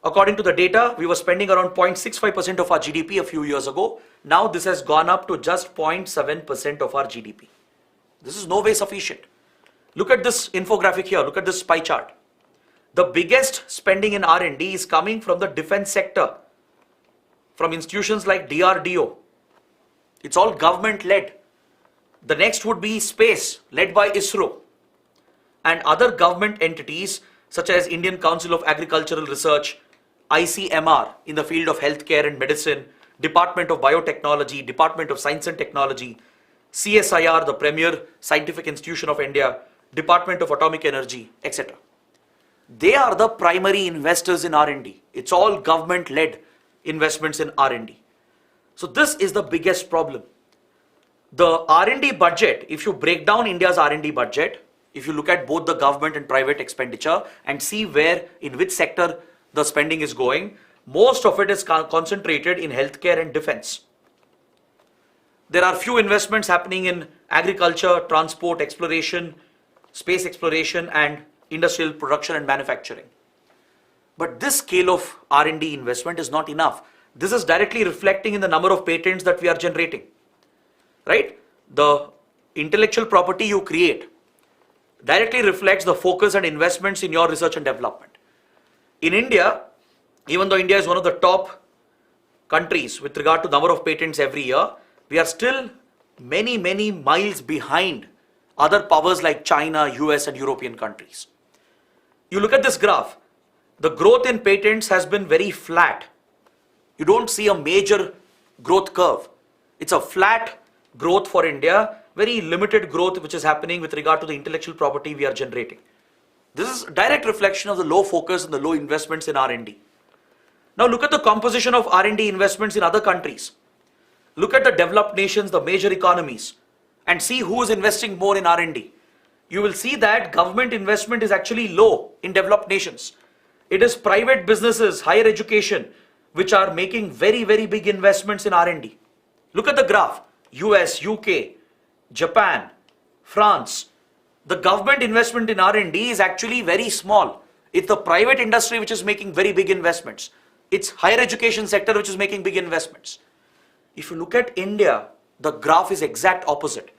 According to the data, we were spending around 0.65% of our GDP a few years ago. Now this has gone up to just 0.7% of our GDP. This is no way sufficient. Look at this infographic here. Look at this pie chart. The biggest spending in R&D is coming from the defense sector, from institutions like DRDO. It's all government led. The next would be space, led by ISRO, and other government entities such as Indian Council of Agricultural Research, ICMR in the field of healthcare and medicine, Department of Biotechnology, Department of Science and Technology, CSIR, the premier scientific institution of India, Department of Atomic Energy, etc. They are the primary investors in R&D. It's all government-led investments in R&D. So this is the biggest problem. The R&D budget, if you break down India's R&D budget, if you look at both the government and private expenditure and see where, in which sector the spending is going, most of it is concentrated in healthcare and defense. There are few investments happening in agriculture, transport, exploration, space exploration, and industrial production and manufacturing. But this scale of R&D investment is not enough. This is directly reflecting in the number of patents that we are generating, right? The intellectual property you create directly reflects the focus and investments in your research and development. In India, even though India is one of the top countries with regard to number of patents every year, we are still many, many miles behind other powers like China, US, and European countries. You look at this graph, the growth in patents has been very flat. You don't see a major growth curve. It's a flat growth for India, very limited growth which is happening with regard to the intellectual property we are generating. This is a direct reflection of the low focus and the low investments in R&D. Now look at the composition of R&D investments in other countries. Look at the developed nations, the major economies, and see who is investing more in R&D. You will see that government investment is actually low in developed nations. It is private businesses, higher education, which are making very, very big investments in R&D. Look at the graph. US, UK, Japan, France. The government investment in R&D is actually very small. It's the private industry which is making very big investments. It's higher education sector which is making big investments. If you look at India, the graph is exact opposite.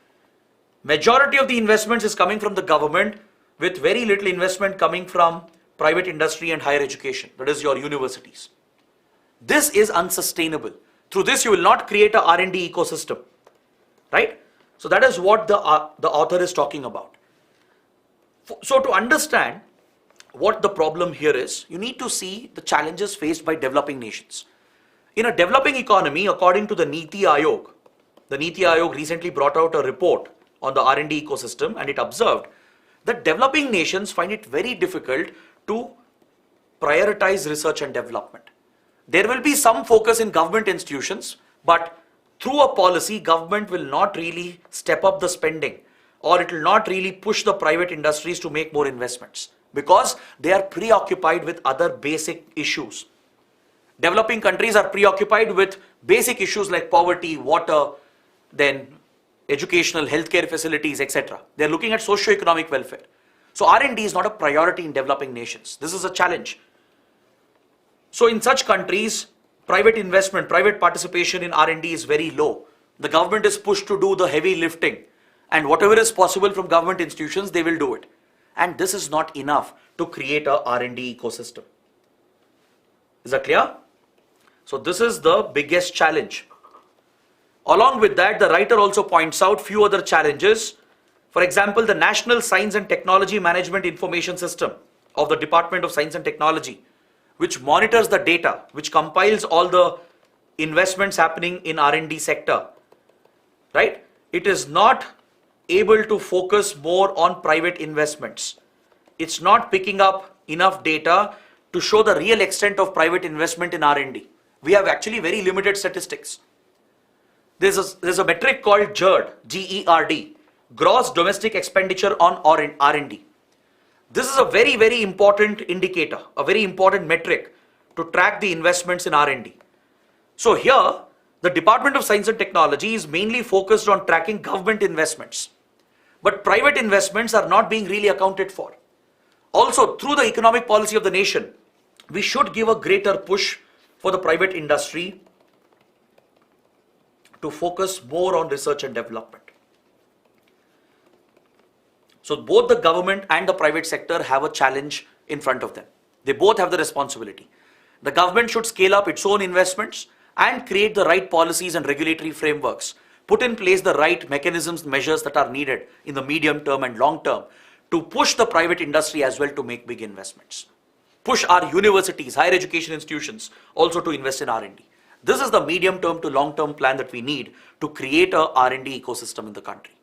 Majority of the investments is coming from the government with very little investment coming from private industry and higher education, that is your universities. This is unsustainable. Through this you will not create a R&D ecosystem, right? So that is what the author is talking about. So to understand what the problem here is, you need to see the challenges faced by developing nations. In a developing economy, according to the Niti Aayog recently brought out a report on the R&D ecosystem, and it observed that developing nations find it very difficult to prioritize research and development. There will be some focus in government institutions, but through a policy, government will not really step up the spending, or it will not really push the private industries to make more investments because they are preoccupied with other basic issues. Developing countries are preoccupied with basic issues like poverty, water, then educational, healthcare facilities, etc. They're looking at socio-economic welfare. So R&D is not a priority in developing nations. This is a challenge. So in such countries, private investment, private participation in R&D is very low. The government is pushed to do the heavy lifting, and whatever is possible from government institutions, they will do it. And this is not enough to create a R&D ecosystem. Is that clear? So this is the biggest challenge. Along with that, the writer also points out few other challenges. For example, the National Science and Technology Management Information System of the Department of Science and Technology, which monitors the data, which compiles all the investments happening in R&D sector, right? It is not able to focus more on private investments. It's not picking up enough data to show the real extent of private investment in R&D. We have actually very limited statistics. There's a metric called GERD, G-E-R-D, Gross Domestic Expenditure on R&D. This is a very, very important indicator, a very important metric to track the investments in R&D. So here, the Department of Science and Technology is mainly focused on tracking government investments. But private investments are not being really accounted for. Also, through the economic policy of the nation, we should give a greater push for the private industry to focus more on research and development. So both the government and the private sector have a challenge in front of them. They both have the responsibility. The government should scale up its own investments and create the right policies and regulatory frameworks, put in place the right mechanisms, measures that are needed in the medium term and long term to push the private industry as well to make big investments. Push our universities, higher education institutions also to invest in R&D. This is the medium term to long term plan that we need to create a R&D ecosystem in the country.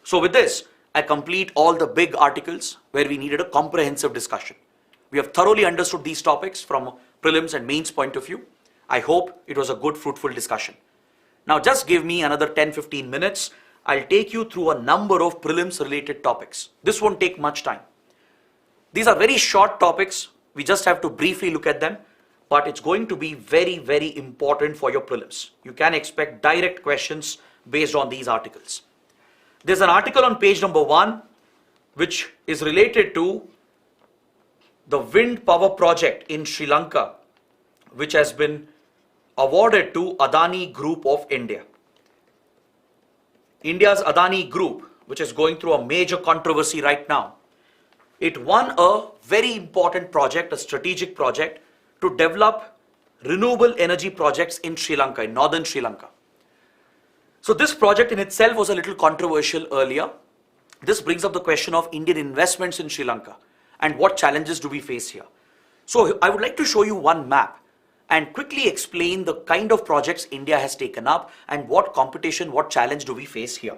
So with this, I complete all the big articles where we needed a comprehensive discussion. We have thoroughly understood these topics from a prelims and mains point of view. I hope it was a good, fruitful discussion. Now just give me another 10-15 minutes. I'll take you through a number of prelims related topics. This won't take much time. These are very short topics. We just have to briefly look at them. but it's going to be very, very important for your prelims. You can expect direct questions based on these articles. There's an article on page number 1 which is related to the wind power project in Sri Lanka, which has been awarded to Adani Group of India. India's Adani Group, which is going through a major controversy right now, it won a very important project, a strategic project to develop renewable energy projects in Sri Lanka, in northern Sri Lanka. So this project in itself was a little controversial earlier. This brings up the question of Indian investments in Sri Lanka and what challenges do we face here. So I would like to show you one map and quickly explain the kind of projects India has taken up and what competition, what challenge do we face here.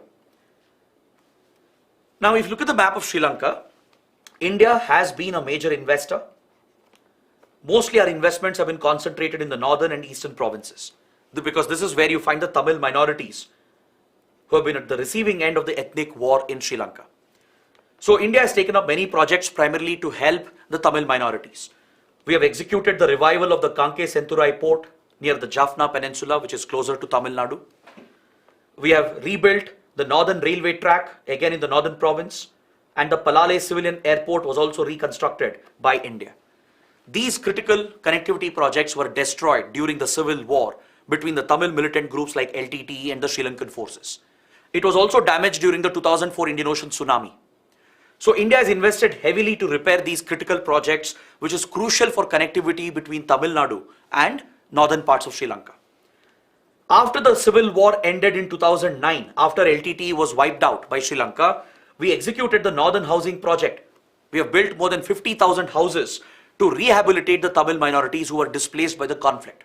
Now, if you look at the map of Sri Lanka, India has been a major investor. Mostly our investments have been concentrated in the northern and eastern provinces, because this is where you find the Tamil minorities who have been at the receiving end of the ethnic war in Sri Lanka. So India has taken up many projects primarily to help the Tamil minorities. We have executed the revival of the Kanke-Senturai port near the Jaffna Peninsula, which is closer to Tamil Nadu. We have rebuilt the northern railway track, again in the northern province, and the Palale civilian airport was also reconstructed by India. These critical connectivity projects were destroyed during the civil war between the Tamil militant groups like LTTE and the Sri Lankan forces. It was also damaged during the 2004 Indian Ocean tsunami. So India has invested heavily to repair these critical projects, which is crucial for connectivity between Tamil Nadu and northern parts of Sri Lanka. After the civil war ended in 2009, after LTTE was wiped out by Sri Lanka, we executed the Northern Housing Project. We have built more than 50,000 houses to rehabilitate the Tamil minorities who were displaced by the conflict.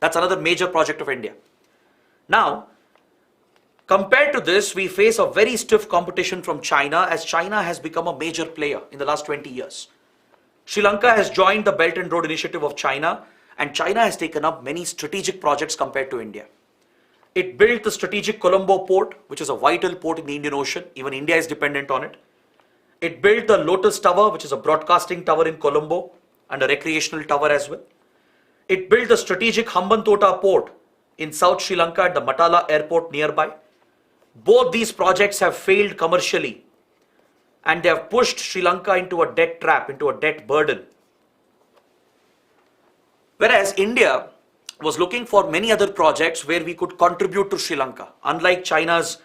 That's another major project of India. Now, compared to this, we face a very stiff competition from China, as China has become a major player in the last 20 years. Sri Lanka has joined the Belt and Road Initiative of China, and China has taken up many strategic projects compared to India. It built the strategic Colombo port, which is a vital port in the Indian Ocean. Even India is dependent on it. It built the Lotus Tower, which is a broadcasting tower in Colombo and a recreational tower as well. It built the strategic Hambantota port in South Sri Lanka at the Matala airport nearby. Both these projects have failed commercially, and they have pushed Sri Lanka into a debt trap, into a debt burden. Whereas India was looking for many other projects where we could contribute to Sri Lanka, unlike China's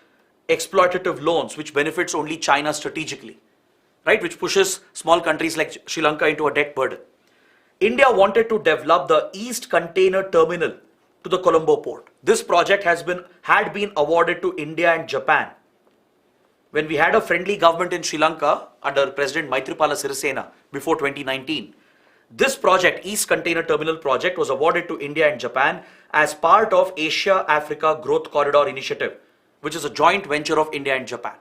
exploitative loans, which benefits only China strategically, right? Which pushes small countries like Sri Lanka into a debt burden. India wanted to develop the East Container Terminal to the Colombo port. This project had been awarded to India and Japan. When we had a friendly government in Sri Lanka under President Maithripala Sirisena before 2019, this project, East Container Terminal project, was awarded to India and Japan as part of Asia-Africa Growth Corridor Initiative, which is a joint venture of India and Japan.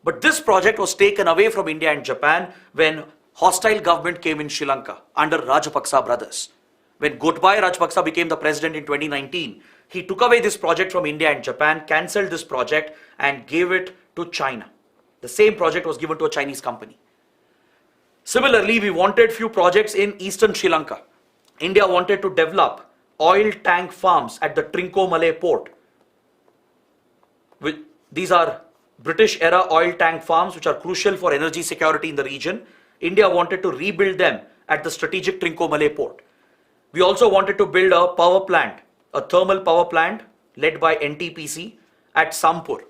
But this project was taken away from India and Japan when hostile government came in Sri Lanka under Rajapaksa brothers. When Gotabaya Rajapaksa became the president in 2019, he took away this project from India and Japan, cancelled this project and gave it to China. The same project was given to a Chinese company. Similarly, we wanted few projects in eastern Sri Lanka. India wanted to develop oil tank farms at the Trincomalee port. These are British era oil tank farms which are crucial for energy security in the region. India wanted to rebuild them at the strategic Trincomalee port. We also wanted to build a power plant, a thermal power plant led by NTPC at Sampur.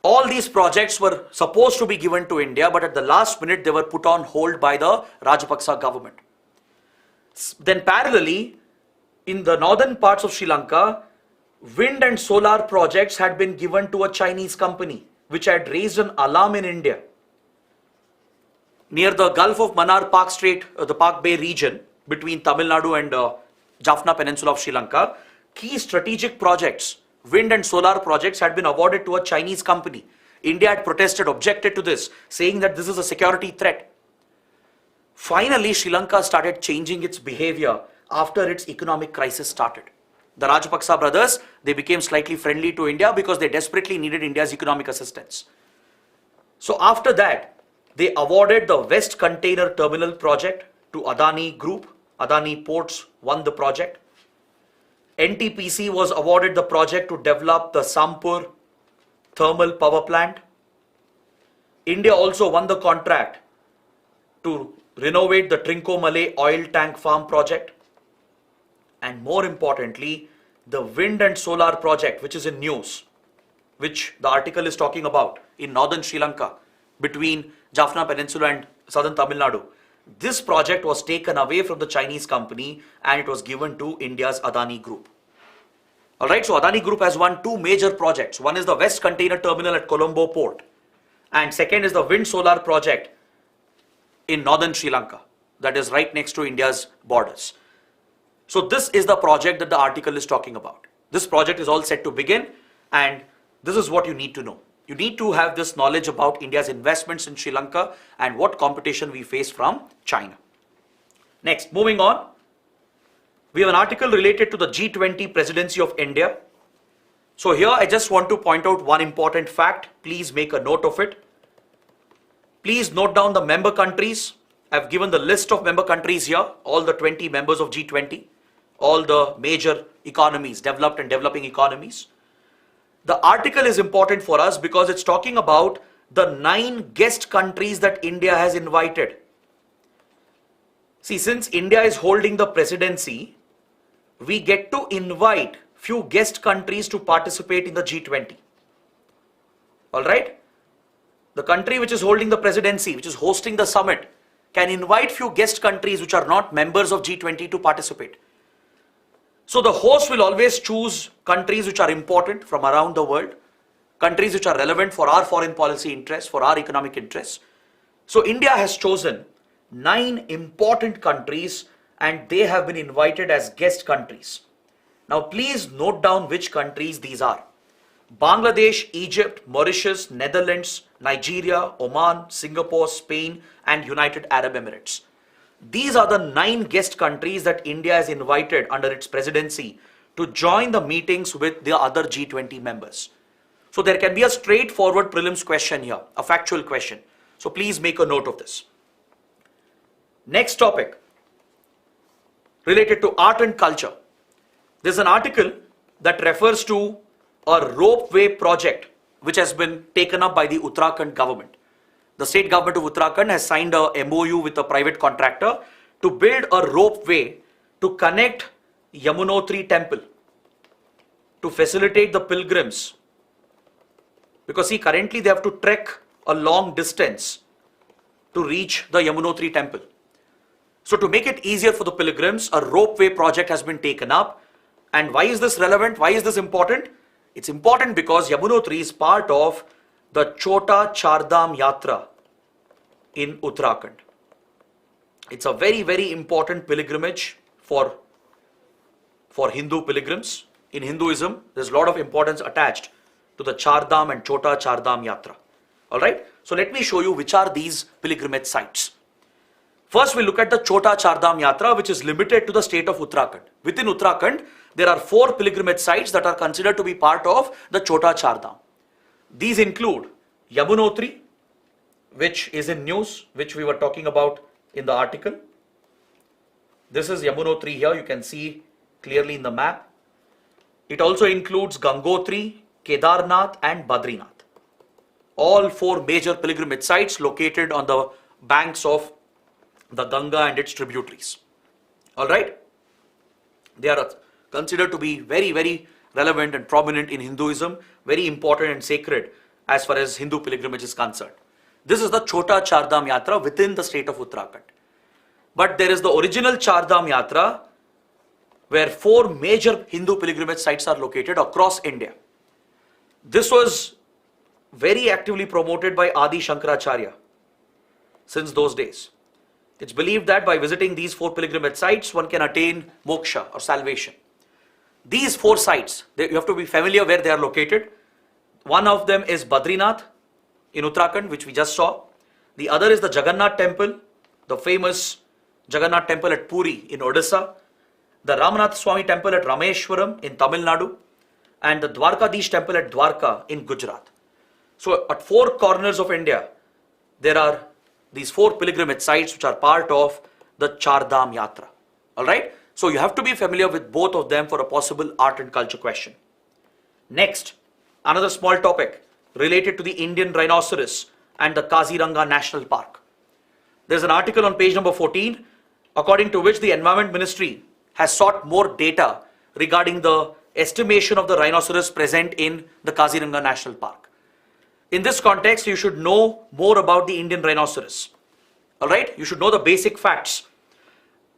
All these projects were supposed to be given to India, but at the last minute they were put on hold by the Rajapaksa government. Then parallelly, in the northern parts of Sri Lanka, wind and solar projects had been given to a Chinese company, which had raised an alarm in India. Near the Gulf of Mannar Park Strait, the Park Bay region, between Tamil Nadu and Jaffna Peninsula of Sri Lanka, key strategic projects, wind and solar projects, had been awarded to a Chinese company. India had protested, objected to this, saying that this is a security threat. Finally, Sri Lanka started changing its behavior after its economic crisis started. The Rajapaksa brothers, they became slightly friendly to India because they desperately needed India's economic assistance. So after that, they awarded the West Container Terminal project to Adani Group Adani Ports won the project. NTPC was awarded the project to develop the Sampur thermal power plant. India also won the contract to renovate the Trincomalee oil tank farm project. And more importantly, the wind and solar project, which is in news, which the article is talking about in northern Sri Lanka, between Jaffna Peninsula and southern Tamil Nadu. This project was taken away from the Chinese company and it was given to India's Adani Group. Alright, so Adani Group has won two major projects. One is the West Container Terminal at Colombo Port, and second is the wind solar project in northern Sri Lanka, that is right next to India's borders. So this is the project that the article is talking about. This project is all set to begin, and this is what you need to know. You need to have this knowledge about India's investments in Sri Lanka and what competition we face from China. Next, moving on, we have an article related to the G20 presidency of India. So here I just want to point out one important fact. Please make a note of it. Please note down the member countries. I've given the list of member countries here, all the 20 members of G20, all the major economies, developed and developing economies. The article is important for us because it's talking about the 9 guest countries that India has invited. See, since India is holding the presidency, we get to invite few guest countries to participate in the G20. Alright? The country which is holding the presidency, which is hosting the summit, can invite few guest countries which are not members of G20 to participate. So the host will always choose countries which are important from around the world, countries which are relevant for our foreign policy interests, for our economic interests. So India has chosen 9 important countries and they have been invited as guest countries. Now please note down which countries these are. Bangladesh, Egypt, Mauritius, Netherlands, Nigeria, Oman, Singapore, Spain and United Arab Emirates. These are the 9 guest countries that India has invited under its presidency to join the meetings with the other G20 members. So there can be a straightforward prelims question here, a factual question. So please make a note of this. Next topic, related to art and culture. There's an article that refers to a ropeway project which has been taken up by the Uttarakhand government. The state government of Uttarakhand has signed a MOU with a private contractor to build a ropeway to connect Yamunotri temple, to facilitate the pilgrims. Because see, currently they have to trek a long distance to reach the Yamunotri temple. So to make it easier for the pilgrims, a ropeway project has been taken up. And why is this relevant? Why is this important? It's important because Yamunotri is part of the Chota Char Dham Yatra in Uttarakhand. It's a very, very important pilgrimage for Hindu pilgrims. In Hinduism, there's a lot of importance attached to the Char Dham and Chota Char Dham Yatra. Alright, so let me show you which are these pilgrimage sites. First, we'll look at the Chota Char Dham Yatra, which is limited to the state of Uttarakhand. Within Uttarakhand, there are 4 pilgrimage sites that are considered to be part of the Chota Char Dham. These include Yamunotri, which is in news, which we were talking about in the article. This is Yamunotri here, you can see clearly in the map. It also includes Gangotri, Kedarnath and Badrinath. All 4 major pilgrimage sites located on the banks of the Ganga and its tributaries. Alright? They are considered to be very, very relevant and prominent in Hinduism, very important and sacred as far as Hindu pilgrimage is concerned. This is the Chota Char Dham Yatra within the state of Uttarakhand. But there is the original Char Dham Yatra where 4 major Hindu pilgrimage sites are located across India. This was very actively promoted by Adi Shankaracharya since those days. It's believed that by visiting these 4 pilgrimage sites, one can attain moksha or salvation. These 4 sites, you have to be familiar where they are located. One of them is Badrinath in Uttarakhand, which we just saw. The other is the Jagannath temple, the famous Jagannath temple at Puri in Odisha, the Ramanath Swami temple at Rameshwaram in Tamil Nadu, and the Dwarkadish temple at Dwarka in Gujarat. So at 4 corners of India, there are these 4 pilgrimage sites which are part of the Char Dham Yatra. Alright, so you have to be familiar with both of them for a possible art and culture question. Next, another small topic related to the Indian rhinoceros and the Kaziranga National Park. There's an article on page number 14, according to which the Environment Ministry has sought more data regarding the estimation of the rhinoceros present in the Kaziranga National Park. In this context, you should know more about the Indian rhinoceros. Alright, you should know the basic facts.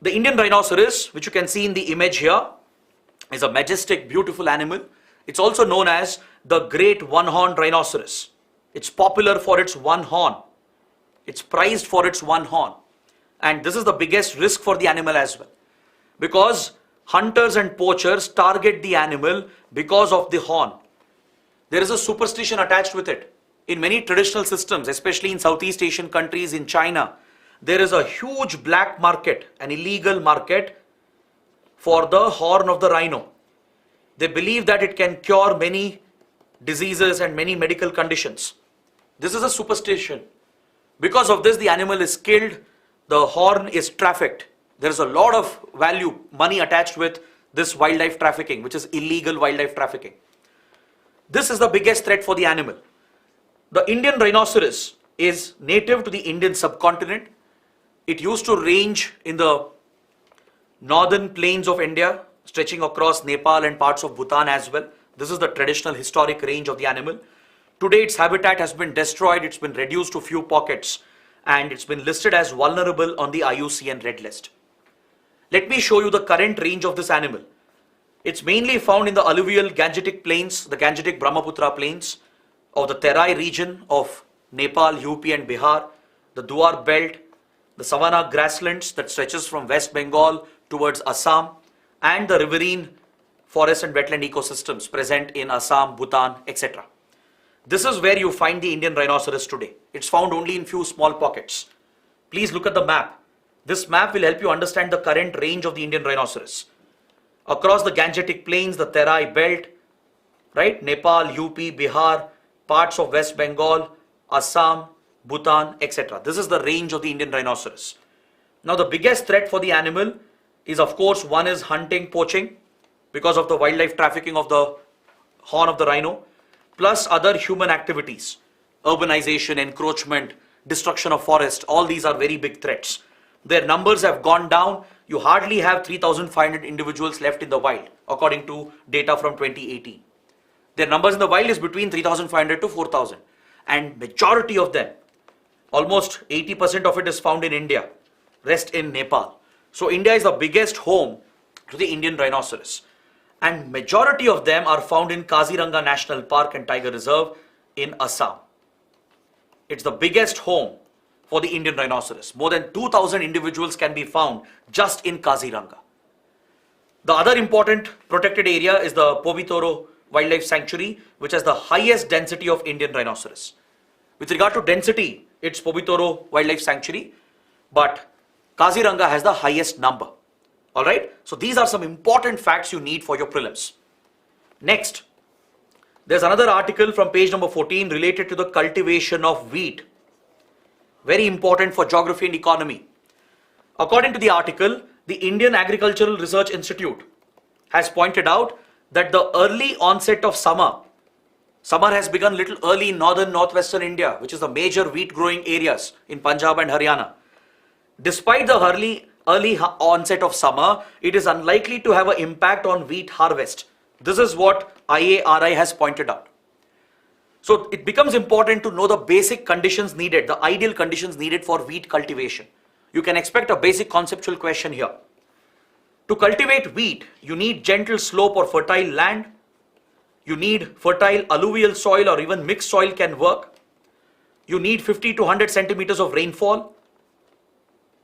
The Indian rhinoceros, which you can see in the image here, is a majestic, beautiful animal. It's also known as the great one-horned rhinoceros. It's popular for its one horn. It's prized for its one horn. And this is the biggest risk for the animal as well, because hunters and poachers target the animal because of the horn. There is a superstition attached with it. In many traditional systems, especially in Southeast Asian countries, in China, there is a huge black market, an illegal market for the horn of the rhino. They believe that it can cure many diseases and many medical conditions. This is a superstition. Because of this, the animal is killed, the horn is trafficked. There is a lot of value, money attached with this wildlife trafficking, which is illegal wildlife trafficking. This is the biggest threat for the animal. The Indian rhinoceros is native to the Indian subcontinent. It used to range in the northern plains of India, stretching across Nepal and parts of Bhutan as well. This is the traditional historic range of the animal. Today its habitat has been destroyed, it's been reduced to few pockets, and it's been listed as vulnerable on the IUCN Red List. Let me show you the current range of this animal. It's mainly found in the alluvial Gangetic plains, the Gangetic Brahmaputra plains of the Terai region of Nepal, UP and Bihar, the Duar belt, the savanna grasslands that stretches from West Bengal towards Assam, and the riverine forest and wetland ecosystems present in Assam, Bhutan, etc. This is where you find the Indian rhinoceros today. It's found only in few small pockets. Please look at the map. This map will help you understand the current range of the Indian rhinoceros. Across the Gangetic plains, the Terai belt, right? Nepal, UP, Bihar, parts of West Bengal, Assam, Bhutan, etc. This is the range of the Indian rhinoceros. Now the biggest threat for the animal is, of course, one is hunting, poaching, because of the wildlife trafficking of the horn of the rhino, plus other human activities, urbanization, encroachment, destruction of forest. All these are very big threats. Their numbers have gone down. You hardly have 3,500 individuals left in the wild, according to data from 2018. Their numbers in the wild is between 3,500 to 4,000. And majority of them, almost 80% of it is found in India, rest in Nepal. So India is the biggest home to the Indian rhinoceros. And majority of them are found in Kaziranga National Park and Tiger Reserve in Assam. It's the biggest home for the Indian rhinoceros. More than 2,000 individuals can be found just in Kaziranga. The other important protected area is the Povitoro Wildlife Sanctuary, which has the highest density of Indian rhinoceros. With regard to density, it's Povitoro Wildlife Sanctuary, but Kaziranga has the highest number. Alright, so these are some important facts you need for your prelims. Next, there's another article from page number 14 related to the cultivation of wheat. Very important for geography and economy. According to the article, the Indian Agricultural Research Institute has pointed out that the early onset of summer has begun little early in northern northwestern India, which is the major wheat growing areas in Punjab and Haryana. Despite the early onset of summer, it is unlikely to have an impact on wheat harvest. This is what IARI has pointed out. So it becomes important to know the basic conditions needed, the ideal conditions needed for wheat cultivation. You can expect a basic conceptual question here. To cultivate wheat, you need gentle slope or fertile land. You need fertile alluvial soil, or even mixed soil can work. You need 50 to 100 centimeters of rainfall.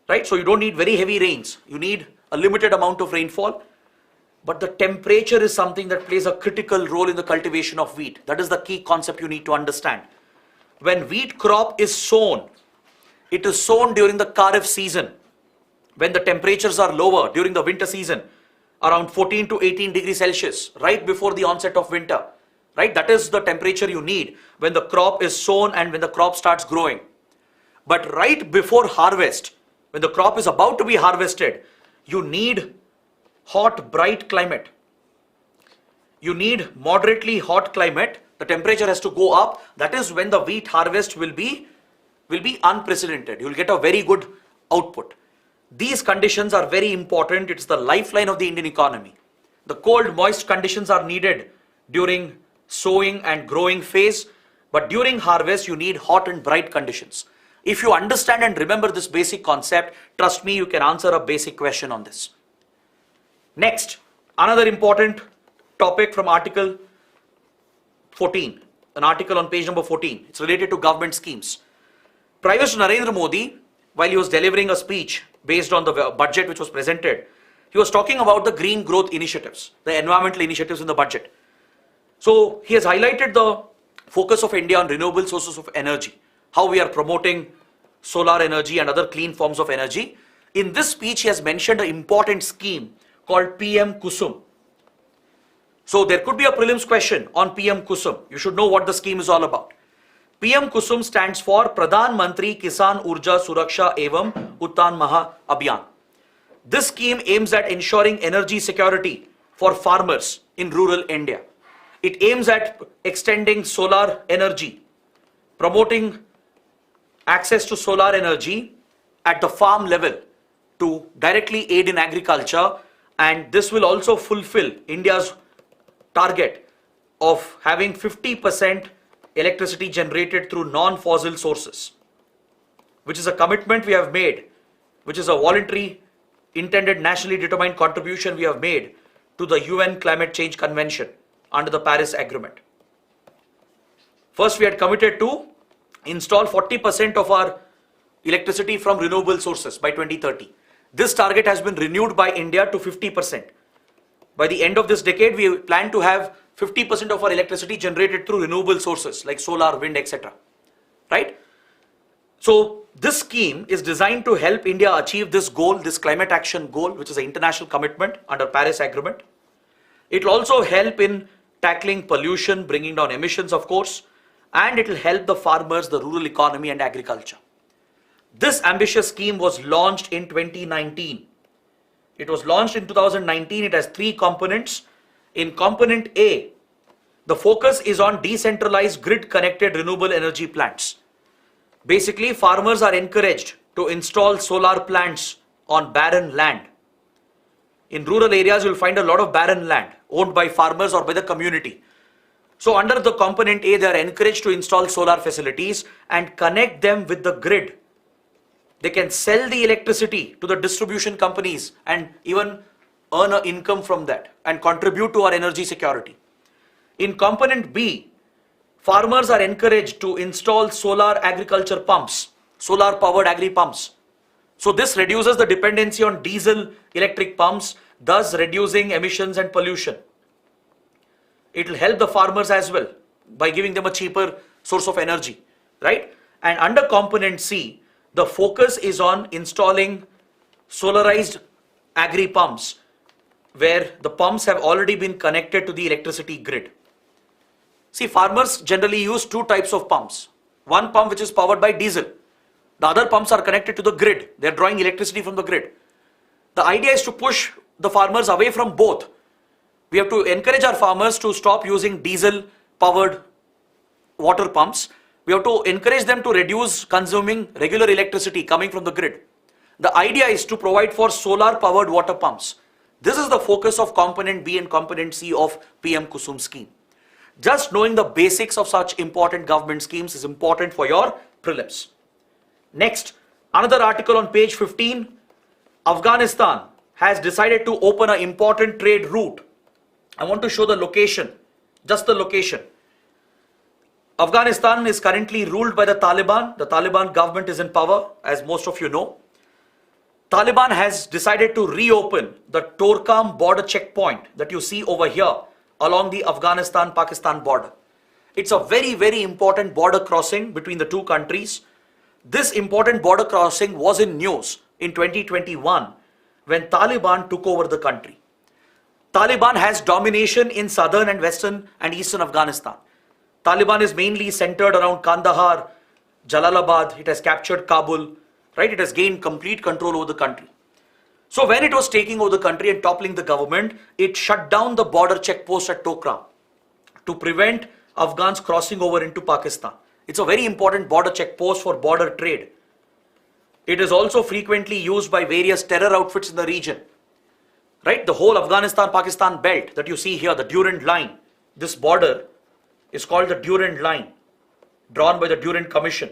Right? So you don't need very heavy rains. You need a limited amount of rainfall. But the temperature is something that plays a critical role in the cultivation of wheat. That is the key concept you need to understand. When wheat crop is sown, it is sown during the Kharif season, when the temperatures are lower during the winter season, around 14 to 18 degrees Celsius, right before the onset of winter. Right? That is the temperature you need when the crop is sown and when the crop starts growing. But right before harvest, when the crop is about to be harvested, you need hot, bright climate. You need moderately hot climate. The temperature has to go up. That is when the wheat harvest will be unprecedented. You will get a very good output. These conditions are very important. It's the lifeline of the Indian economy. The cold, moist conditions are needed during sowing and growing phase, but during harvest you need hot and bright conditions. If you understand and remember this basic concept, trust me, you can answer a basic question on this. Next, another important topic from article 14, an article on page number 14. It's related to government schemes. Prime Minister Narendra Modi, while he was delivering a speech based on the budget which was presented, he was talking about the green growth initiatives, the environmental initiatives in the budget. So he has highlighted the focus of India on renewable sources of energy, how we are promoting solar energy and other clean forms of energy. In this speech, he has mentioned an important scheme called PM-KUSUM. So there could be a prelims question on PM-KUSUM. You should know what the scheme is all about. PM-KUSUM stands for Pradhan Mantri Kisan Urja Suraksha Evam Uttan Maha Abhiyan. This scheme aims at ensuring energy security for farmers in rural India. It aims at extending solar energy, promoting access to solar energy at the farm level to directly aid in agriculture, and this will also fulfill India's target of having 50% electricity generated through non-fossil sources, which is a commitment we have made, which is a voluntary, intended, nationally determined contribution we have made to the UN Climate Change Convention under the Paris Agreement. First, we had committed to install 40% of our electricity from renewable sources by 2030. This target has been renewed by India to 50%. By the end of this decade, we plan to have 50% of our electricity generated through renewable sources like solar, wind, etc. Right? So this scheme is designed to help India achieve this goal, this climate action goal, which is an international commitment under Paris Agreement. It will also help in tackling pollution, bringing down emissions, of course, and it will help the farmers, the rural economy and agriculture. This ambitious scheme was launched in 2019. It was launched in 2019. It has three components. In component A, the focus is on decentralized grid-connected renewable energy plants. Basically, farmers are encouraged to install solar plants on barren land. In rural areas, you will find a lot of barren land owned by farmers or by the community. So under the component A, they are encouraged to install solar facilities and connect them with the grid. They can sell the electricity to the distribution companies and even earn an income from that and contribute to our energy security. In component B, farmers are encouraged to install solar agriculture pumps, solar powered agri pumps. So this reduces the dependency on diesel electric pumps, thus reducing emissions and pollution. It will help the farmers as well by giving them a cheaper source of energy, right? And under component C, the focus is on installing solarized agri pumps where the pumps have already been connected to the electricity grid. See, farmers generally use two types of pumps. One pump which is powered by diesel. The other pumps are connected to the grid. They are drawing electricity from the grid. The idea is to push the farmers away from both. We have to encourage our farmers to stop using diesel powered water pumps. We have to encourage them to reduce consuming regular electricity coming from the grid. The idea is to provide for solar powered water pumps. This is the focus of component B and component C of PM-KUSUM scheme. Just knowing the basics of such important government schemes is important for your prelims. Next, another article on page 15. Afghanistan has decided to open an important trade route. I want to show the location, just the location. Afghanistan is currently ruled by the Taliban. The Taliban government is in power, as most of you know. Taliban has decided to reopen the Torkham border checkpoint that you see over here along the Afghanistan-Pakistan border. It's a very, very important border crossing between the two countries. This important border crossing was in news in 2021 when Taliban took over the country. Taliban has domination in southern and western and eastern Afghanistan. Taliban is mainly centered around Kandahar, Jalalabad. It has captured Kabul, right? It has gained complete control over the country. So when it was taking over the country and toppling the government, it shut down the border checkpost at Torkham to prevent Afghans crossing over into Pakistan. It's a very important border checkpost for border trade. It is also frequently used by various terror outfits in the region. Right? The whole Afghanistan-Pakistan belt that you see here, the Durand Line, this border is called the Durand Line, drawn by the Durand Commission,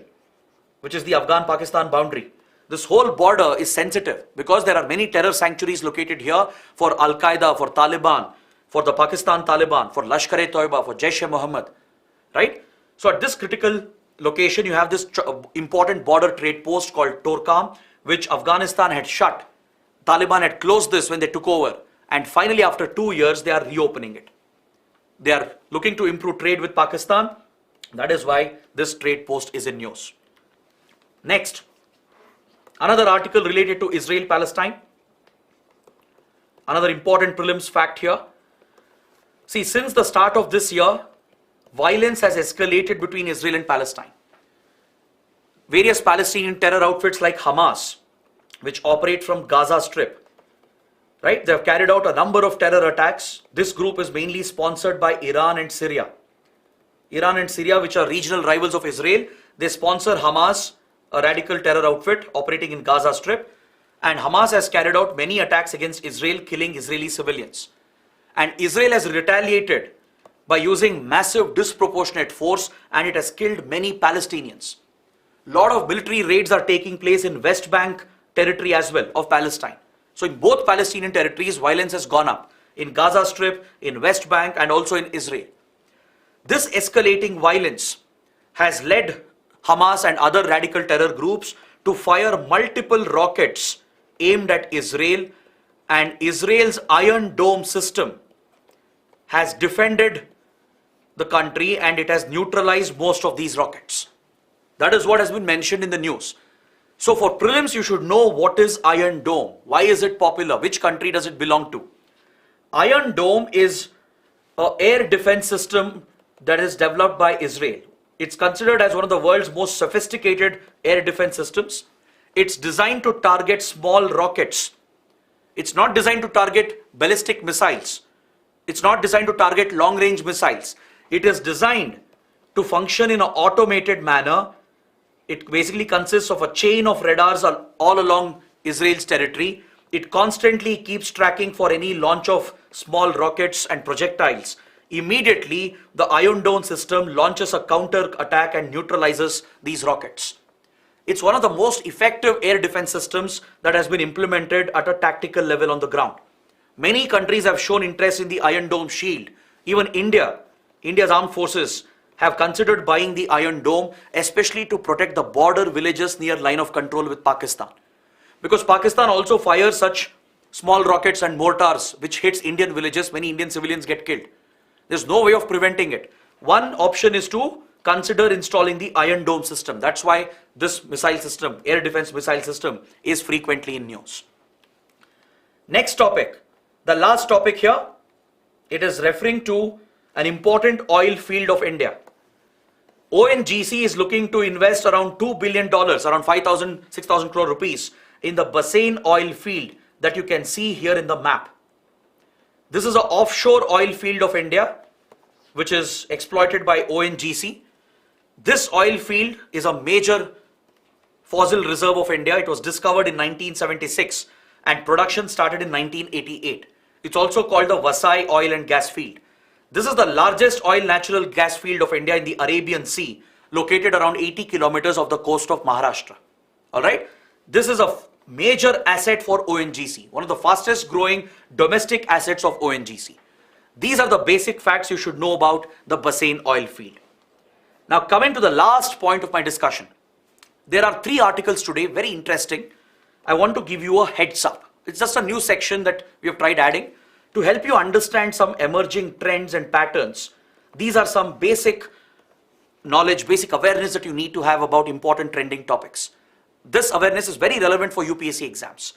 which is the Afghan-Pakistan boundary. This whole border is sensitive because there are many terror sanctuaries located here for Al-Qaeda, for Taliban, for the Pakistan Taliban, for Lashkar-e-Toiba, for Jaish-e-Mohammed, right? So at this critical location, you have this important border trade post called Torkham, which Afghanistan had shut. Taliban had closed this when they took over. And finally, after 2 years, they are reopening it. They are looking to improve trade with Pakistan. That is why this trade post is in news. Next, another article related to Israel-Palestine. Another important prelims fact here. See, since the start of this year, violence has escalated between Israel and Palestine. Various Palestinian terror outfits like Hamas, which operate from Gaza Strip, right? They have carried out a number of terror attacks. This group is mainly sponsored by Iran and Syria. Iran and Syria, which are regional rivals of Israel, they sponsor Hamas, a radical terror outfit operating in Gaza Strip. And Hamas has carried out many attacks against Israel, killing Israeli civilians. And Israel has retaliated by using massive disproportionate force, and it has killed many Palestinians. Lot of military raids are taking place in West Bank territory as well of Palestine. So in both Palestinian territories, violence has gone up. In Gaza Strip, in West Bank, and also in Israel. This escalating violence has led Hamas and other radical terror groups to fire multiple rockets aimed at Israel, and Israel's Iron Dome system has defended the country and it has neutralized most of these rockets. That is what has been mentioned in the news. So for prelims, you should know what is Iron Dome. Why is it popular? Which country does it belong to? Iron Dome is an air defense system that is developed by Israel. It's considered as one of the world's most sophisticated air defense systems. It's designed to target small rockets. It's not designed to target ballistic missiles. It's not designed to target long-range missiles. It is designed to function in an automated manner. It basically consists of a chain of radars all along Israel's territory. It constantly keeps tracking for any launch of small rockets and projectiles. Immediately, the Iron Dome system launches a counter attack and neutralizes these rockets. It's one of the most effective air defense systems that has been implemented at a tactical level on the ground. Many countries have shown interest in the Iron Dome shield. Even India's armed forces have considered buying the Iron Dome, especially to protect the border villages near line of control with Pakistan. Because Pakistan also fires such small rockets and mortars which hits Indian villages, many Indian civilians get killed. There's no way of preventing it. One option is to consider installing the Iron Dome system. That's why this missile system, air defense missile system, is frequently in news. Next topic, the last topic here, it is referring to an important oil field of India. ONGC is looking to invest around $2 billion, around 6,000 crore rupees, in the Bassein Oil field that you can see here in the map. This is an offshore oil field of India, which is exploited by ONGC. This oil field is a major fossil reserve of India. It was discovered in 1976 and production started in 1988. It's also called the Bassein Oil and Gas Field. This is the largest oil natural gas field of India in the Arabian Sea, located around 80 kilometers off the coast of Maharashtra. Alright, this is a major asset for ONGC, one of the fastest growing domestic assets of ONGC. These are the basic facts you should know about the Bassein Oil field. Now coming to the last point of my discussion. There are 3 articles today, very interesting. I want to give you a heads up. It's just a new section that we have tried adding to help you understand some emerging trends and patterns. These are some basic knowledge, basic awareness that you need to have about important trending topics. This awareness is very relevant for UPSC exams.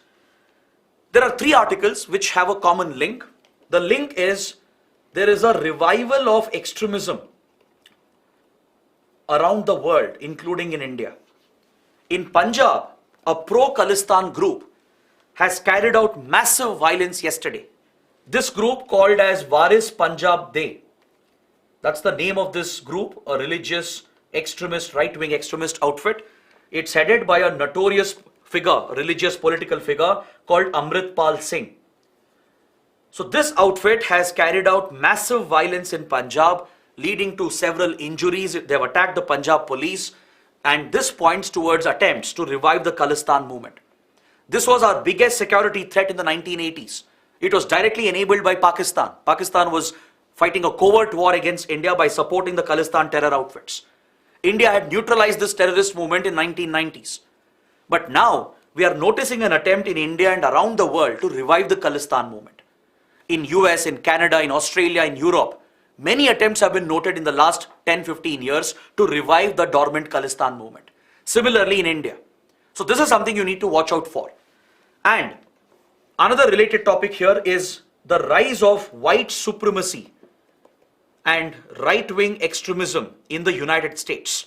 There are 3 articles which have a common link. The link is there is a revival of extremism around the world, including in India. In Punjab, a pro-Khalistan group has carried out massive violence yesterday. This group called as Waris Punjab De. That's the name of this group, a religious extremist, right-wing extremist outfit. It's headed by a notorious figure, a religious political figure called Amritpal Singh. So this outfit has carried out massive violence in Punjab, leading to several injuries. They have attacked the Punjab police, and this points towards attempts to revive the Khalistan movement. This was our biggest security threat in the 1980s. It was directly enabled by Pakistan. Pakistan was fighting a covert war against India by supporting the Khalistan terror outfits. India had neutralized this terrorist movement in 1990s. But now we are noticing an attempt in India and around the world to revive the Khalistan movement. In US, in Canada, in Australia, in Europe, many attempts have been noted in the last 10-15 years to revive the dormant Khalistan movement. Similarly in India. So this is something you need to watch out for. And another related topic here is the rise of white supremacy and right-wing extremism in the United States.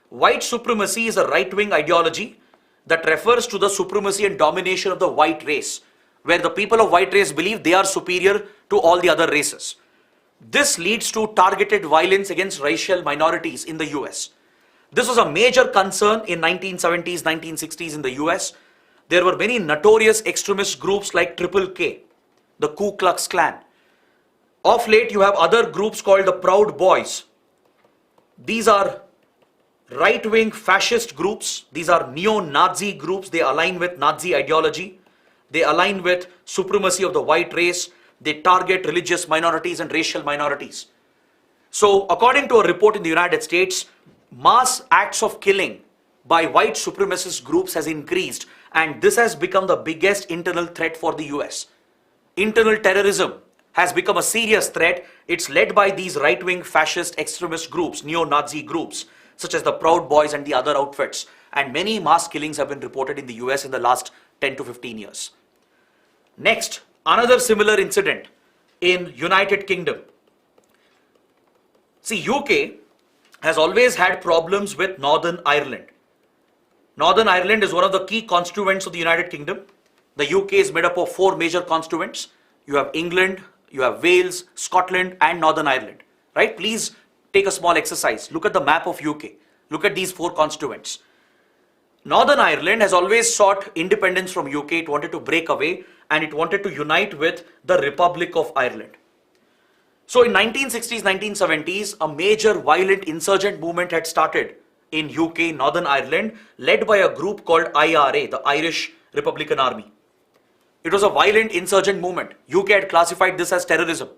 White supremacy is a right-wing ideology that refers to the supremacy and domination of the white race, where the people of white race believe they are superior to all the other races. This leads to targeted violence against racial minorities in the US. This was a major concern in 1970s, 1960s in the US. There were many notorious extremist groups like Triple K, the Ku Klux Klan. Of late, you have other groups called the Proud Boys. These are right-wing fascist groups. These are neo-Nazi groups. They align with Nazi ideology. They align with supremacy of the white race. They target religious minorities and racial minorities. So, according to a report in the United States, mass acts of killing by white supremacist groups has increased, and this has become the biggest internal threat for the US. Internal terrorism has become a serious threat. It's led by these right-wing fascist extremist groups, neo-Nazi groups, such as the Proud Boys and the other outfits. And many mass killings have been reported in the US in the last 10 to 15 years. Next, another similar incident in United Kingdom. See, UK has always had problems with Northern Ireland. Northern Ireland is one of the key constituents of the United Kingdom. The UK is made up of 4 major constituents. You have England, you have Wales, Scotland, and Northern Ireland, right? Please take a small exercise. Look at the map of UK. Look at these 4 constituents. Northern Ireland has always sought independence from UK. It wanted to break away and it wanted to unite with the Republic of Ireland. So in 1960s, 1970s, a major violent insurgent movement had started in UK, Northern Ireland, led by a group called IRA, the Irish Republican Army. It was a violent insurgent movement. UK had classified this as terrorism.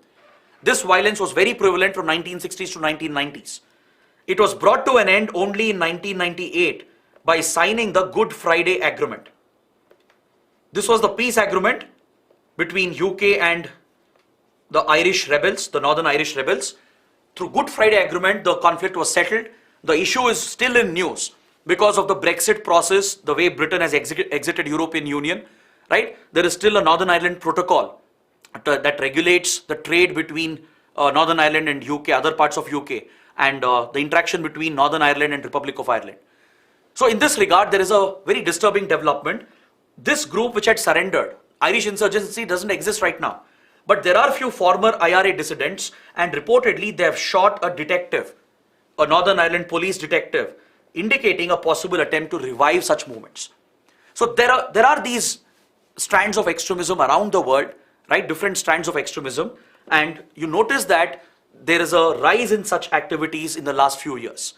This violence was very prevalent from 1960s to 1990s. It was brought to an end only in 1998 by signing the Good Friday Agreement. This was the peace agreement between UK and the Irish rebels, the Northern Irish rebels. Through Good Friday Agreement, the conflict was settled. The issue is still in news because of the Brexit process, the way Britain has exited European Union. Right? There is still a Northern Ireland protocol that regulates the trade between Northern Ireland and UK, other parts of UK, and the interaction between Northern Ireland and Republic of Ireland. So in this regard, there is a very disturbing development. This group which had surrendered, Irish insurgency doesn't exist right now. But there are few former IRA dissidents, and reportedly they have shot a detective, a Northern Ireland police detective, indicating a possible attempt to revive such movements. So there are these strands of extremism around the world, right? Different strands of extremism. And you notice that there is a rise in such activities in the last few years.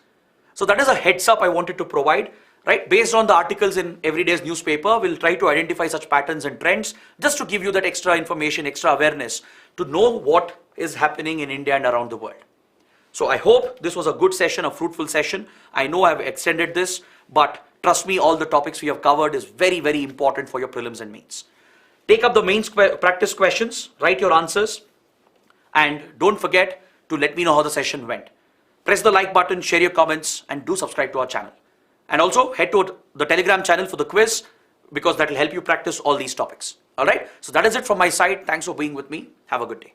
So that is a heads up I wanted to provide, right? Based on the articles in everyday's newspaper, we'll try to identify such patterns and trends just to give you that extra information, extra awareness to know what is happening in India and around the world. So I hope this was a good session, a fruitful session. I know I've extended this, but trust me, all the topics we have covered is very, very important for your prelims and mains. Take up the mains practice questions, write your answers, and don't forget to let me know how the session went. Press the like button, share your comments, and do subscribe to our channel. And also head to the Telegram channel for the quiz, because that will help you practice all these topics. All right? So that is it from my side. Thanks for being with me. Have a good day.